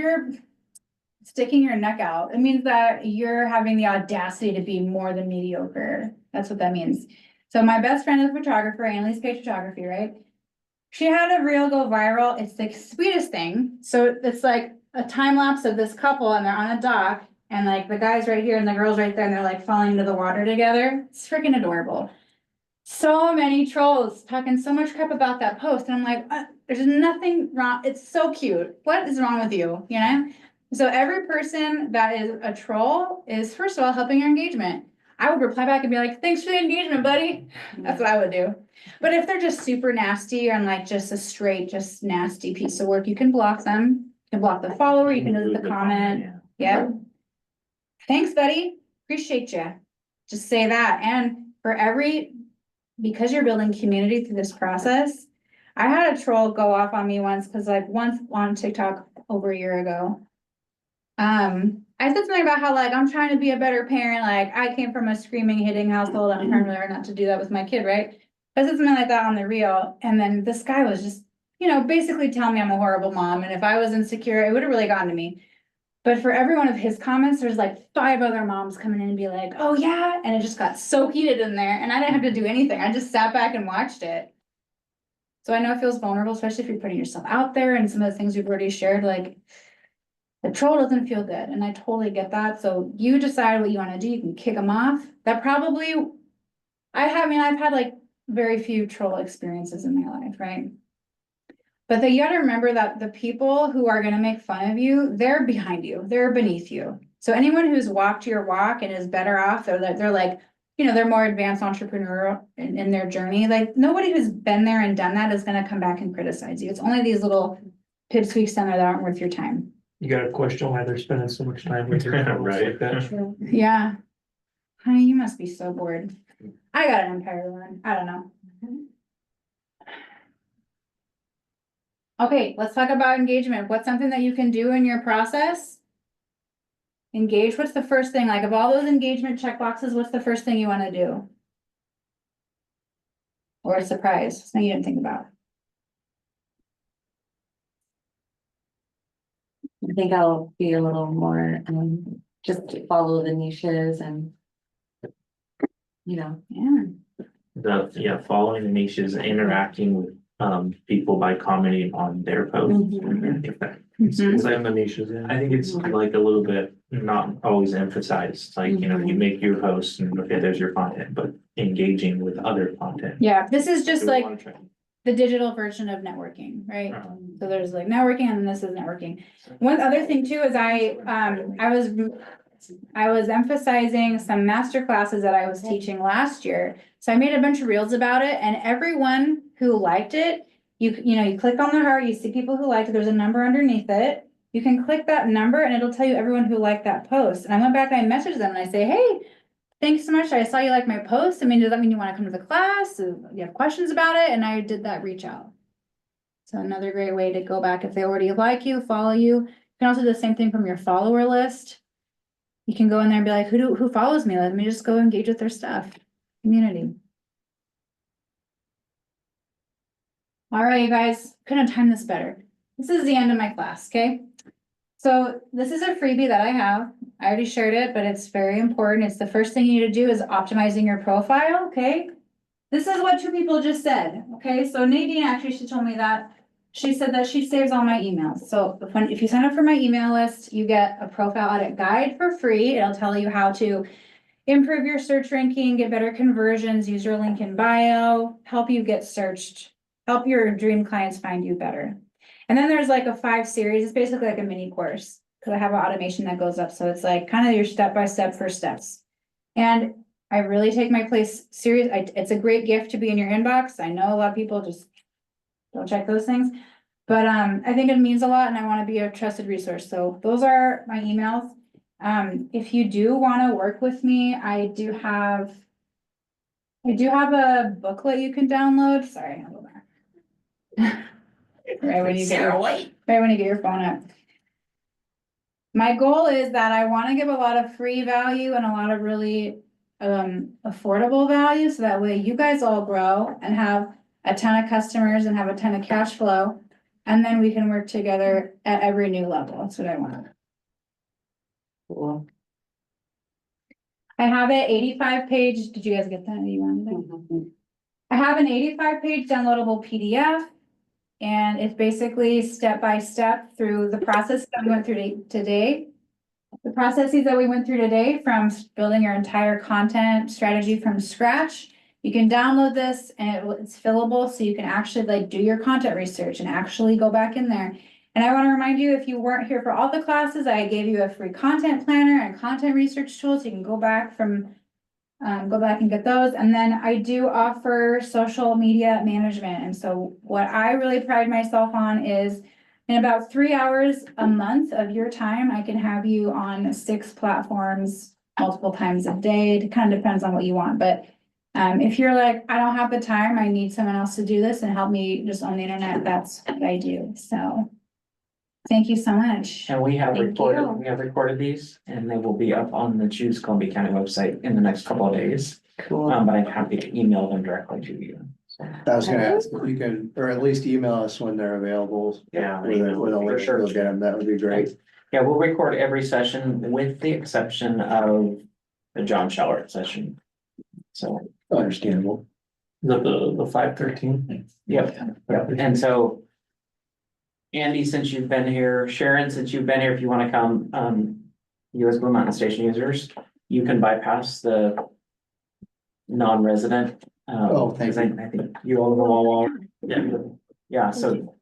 sticking your neck out. It means that you're having the audacity to be more than mediocre. That's what that means. So my best friend is a photographer, Annalise Page Photography, right? She had a reel go viral. It's the sweetest thing. So it's like a time lapse of this couple and they're on a dock and like the guy's right here and the girl's right there and they're like falling into the water together. It's freaking adorable. So many trolls talking so much crap about that post. And I'm like, there's nothing wrong. It's so cute. What is wrong with you? You know? So every person that is a troll is first of all helping your engagement. I would reply back and be like, thanks for the engagement, buddy. That's what I would do. But if they're just super nasty and like just a straight, just nasty piece of work, you can block them. You can block the follower, you can delete the comment. Yeah. Thanks, buddy. Appreciate you. Just say that. And for because you're building community through this process, I had a troll go off on me once on TikTok over a year ago. I said something about how like I'm trying to be a better parent, like I came from a screaming, hitting household, I'm trying to learn not to do that with my kid, right? I said something like that on the reel, and then this guy was just, basically telling me I'm a horrible mom, and if I was insecure, it would have really gotten to me. But for every one of his comments, there's like 5 other moms coming in and be like, oh yeah, and it just got so heated in there, and I didn't have to do anything, I just sat back and watched it. So I know it feels vulnerable, especially if you're putting yourself out there, and some of the things we've already shared, like, the troll doesn't feel good, and I totally get that. So you decide what you want to do. You can kick them off. I've had like very few troll experiences in my life, right? But you gotta remember that the people who are gonna make fun of you, they're behind you, they're beneath you. So anyone who's walked your walk and is better off, they're like, they're more advanced entrepreneurial in their journey. Like nobody who's been there and done that is gonna come back and criticize you. It's only these little pipsqueaks down there that aren't worth your time. You gotta question why they're spending so much time with their phones like that. Yeah. Honey, you must be so bored. I got an empire to run. I don't know. Okay, let's talk about engagement. What's something that you can do in your process? Engage. What's the first thing? Like of all those engagement checkboxes, what's the first thing you want to do? Or a surprise, something you didn't think about. I think I'll be a little more, just follow the niches and. Yeah. Following the niches, interacting with people by commenting on their posts. If that- Mhm. Same the niches, yeah. I think it's like a little bit not always emphasized, like, you make your posts and okay, there's your content, but engaging with other content. Yeah, this is just Do we like wanna try- the digital version of networking, right? Uh-huh. So there's like networking and this is networking. One other thing too is I was emphasizing some master classes that I was teaching last year. So I made a bunch of reels about it and everyone who liked it, you click on the heart, you see people who liked it, there's a number underneath it. You can click that number and it'll tell you everyone who liked that post. And I went back and I messaged them and I say, hey, thanks so much. I saw you like my post. I mean, does that mean you want to come to the class? Do you have questions about it? And I did that reach out. So another great way to go back if they already like you, follow you. You can also do the same thing from your follower list. You can go in there and be like, who follows me? Let me just go engage with their stuff. Community. All right, you guys, couldn't have timed this better. This is the end of my class, okay? So this is a freebie that I have. I already shared it, but it's very important. It's the first thing you need to do is optimizing your profile, okay? This is what 2 people just said, okay? So Nadine actually, she told me that. She said that she saves all my emails. So if you sign up for my email list, you get a profile audit guide for free. It'll tell you how to improve your search ranking, get better conversions, use your link in bio, help you get searched, help your dream clients find you better. And then there's like a 5 series. It's basically like a mini course because I have an automation that goes up. So it's like kind of your step-by-step first steps. And I really take my place serious. It's a great gift to be in your inbox. I know a lot of people just don't check those things, but I think it means a lot and I want to be a trusted resource. So those are my emails. If you do want to work with me, I do have a booklet you can download. Sorry, hold on. Right when you get your phone up. My goal is that I want to give a lot of free value and a lot of really affordable value, so that way you guys all grow and have a ton of customers and have a ton of cash flow, and then we can work together at every new level. That's what I want. Cool. I have it 85-page. Did you guys get that? You wanted it? I have an 85-page downloadable PDF. And it's basically step by step through the process that we went through today. The processes that we went through today, from building your entire content strategy from scratch. You can download this and it's fillable, so you can actually like do your content research and actually go back in there. And I want to remind you, if you weren't here for all the classes, I gave you a free content planner and content research tool, so you can go back and get those. And then I do offer social media management. And so what I really pride myself on is in about 3 hours a month of your time, I can have you on 6 platforms multiple times a day. It kind of depends on what you want. But if you're like, I don't have the time, I need someone else to do this and help me just on the internet, that's what I do. So thank you so much. And we have Thank recorded, you. we have recorded these and they will be up on the Choose Columbia County website in the next couple of days. Cool. But I'm happy to email them directly to you. So, I was gonna ask if you can, or at least email us when they're available. yeah. With a for link sure. to get them, that would be great. Yeah, we'll record every session with the exception of the John Shellert session. So, Understandable. The 513. yep, and so. Andy, since you've been here, Sharon, since you've been here, if you wanna come, US Blue Mountain Station users, you can bypass the non-resident. Oh, thank 'cause I think you all know yeah, so.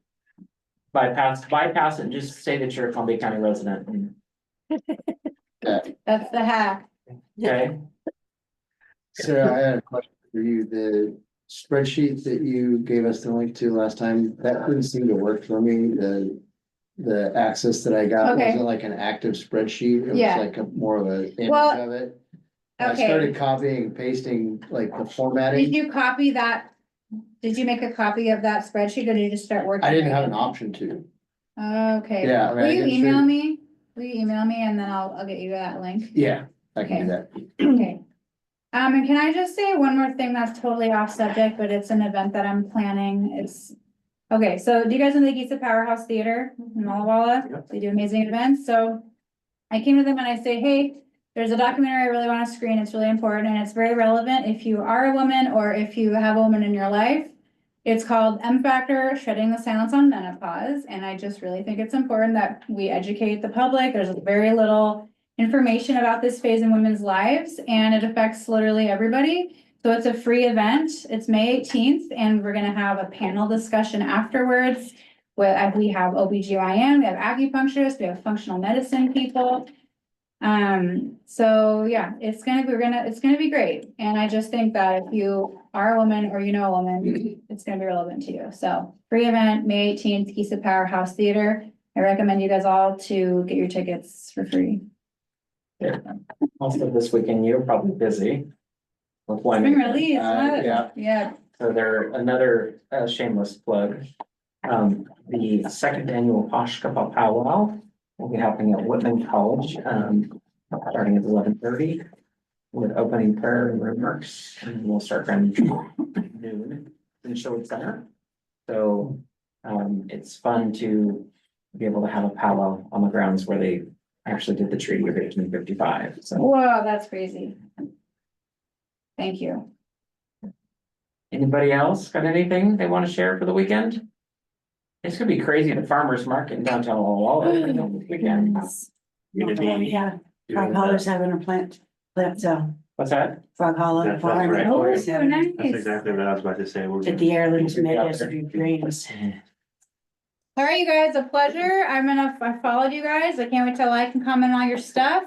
Bypass it and just say that you're a Columbia County resident, and- That's the hack. okay? Sarah, I had a question for you. The spreadsheet that you gave us the link to last time, that didn't seem to work for me. The access that I got Okay. wasn't like an active spreadsheet. It was Yeah. like more of an image Well, of it. I Okay, started copying and pasting like the did formatting. you copy that? Did you make a copy of that spreadsheet or did you just start working? I didn't on have it? an option to. Okay. Yeah, I mean, Will I you can show email you. me? Will you email me and then I'll get you that link? Yeah, I can do that. Okay. And can I just say one more thing that's totally off subject, but it's an event that I'm planning. Okay, so do you guys know the Giza Powerhouse Theater in Walla Walla? They do amazing events, so I came to them and I say, hey, there's a documentary I really want to screen. It's really important and it's very relevant if you are a woman or if you have a woman in your life. It's called M Factor, Shedding the Silence on Menopause. And I just really think it's important that we educate the public. There's very little information about this phase in women's lives and it affects literally everybody. So it's a free event. It's May 18th and we're gonna have a panel discussion afterwards. We have OBGYN, we have acupuncturists, we have functional medicine people. So yeah, it's gonna be great. And I just think that if you are a woman or you know a woman, it's gonna be relevant to you. So free event, May 18th, Giza Powerhouse Theater. I recommend you guys all to get your tickets for free. Yeah. Also this weekend, you're probably busy. With one. Spring release, yeah. yeah. So there, another shameless plug. The second annual Posh Kappa Powwow will be happening at Whitman College, starting at 11:30. With opening prayer and remarks, and we'll start around noon in the Sherwood Center. So, it's fun to be able to have a powwow on the grounds where they actually did the Treaty of 1855, so. Whoa, that's crazy. Thank you. Anybody else got anything they want to share for the weekend? It's gonna be crazy at the farmer's market in downtown Walla Walla this weekend. Yeah, Frog Hollow's having a plant sale. What's that? Frog Hollow That's Farm. right. Oh, is so having- nice. That's exactly what I was about to say. We're At the Heirloom Tomatoes of your dreams. All right, you guys, a pleasure. I followed you guys. I can't wait till I can comment on all your stuff.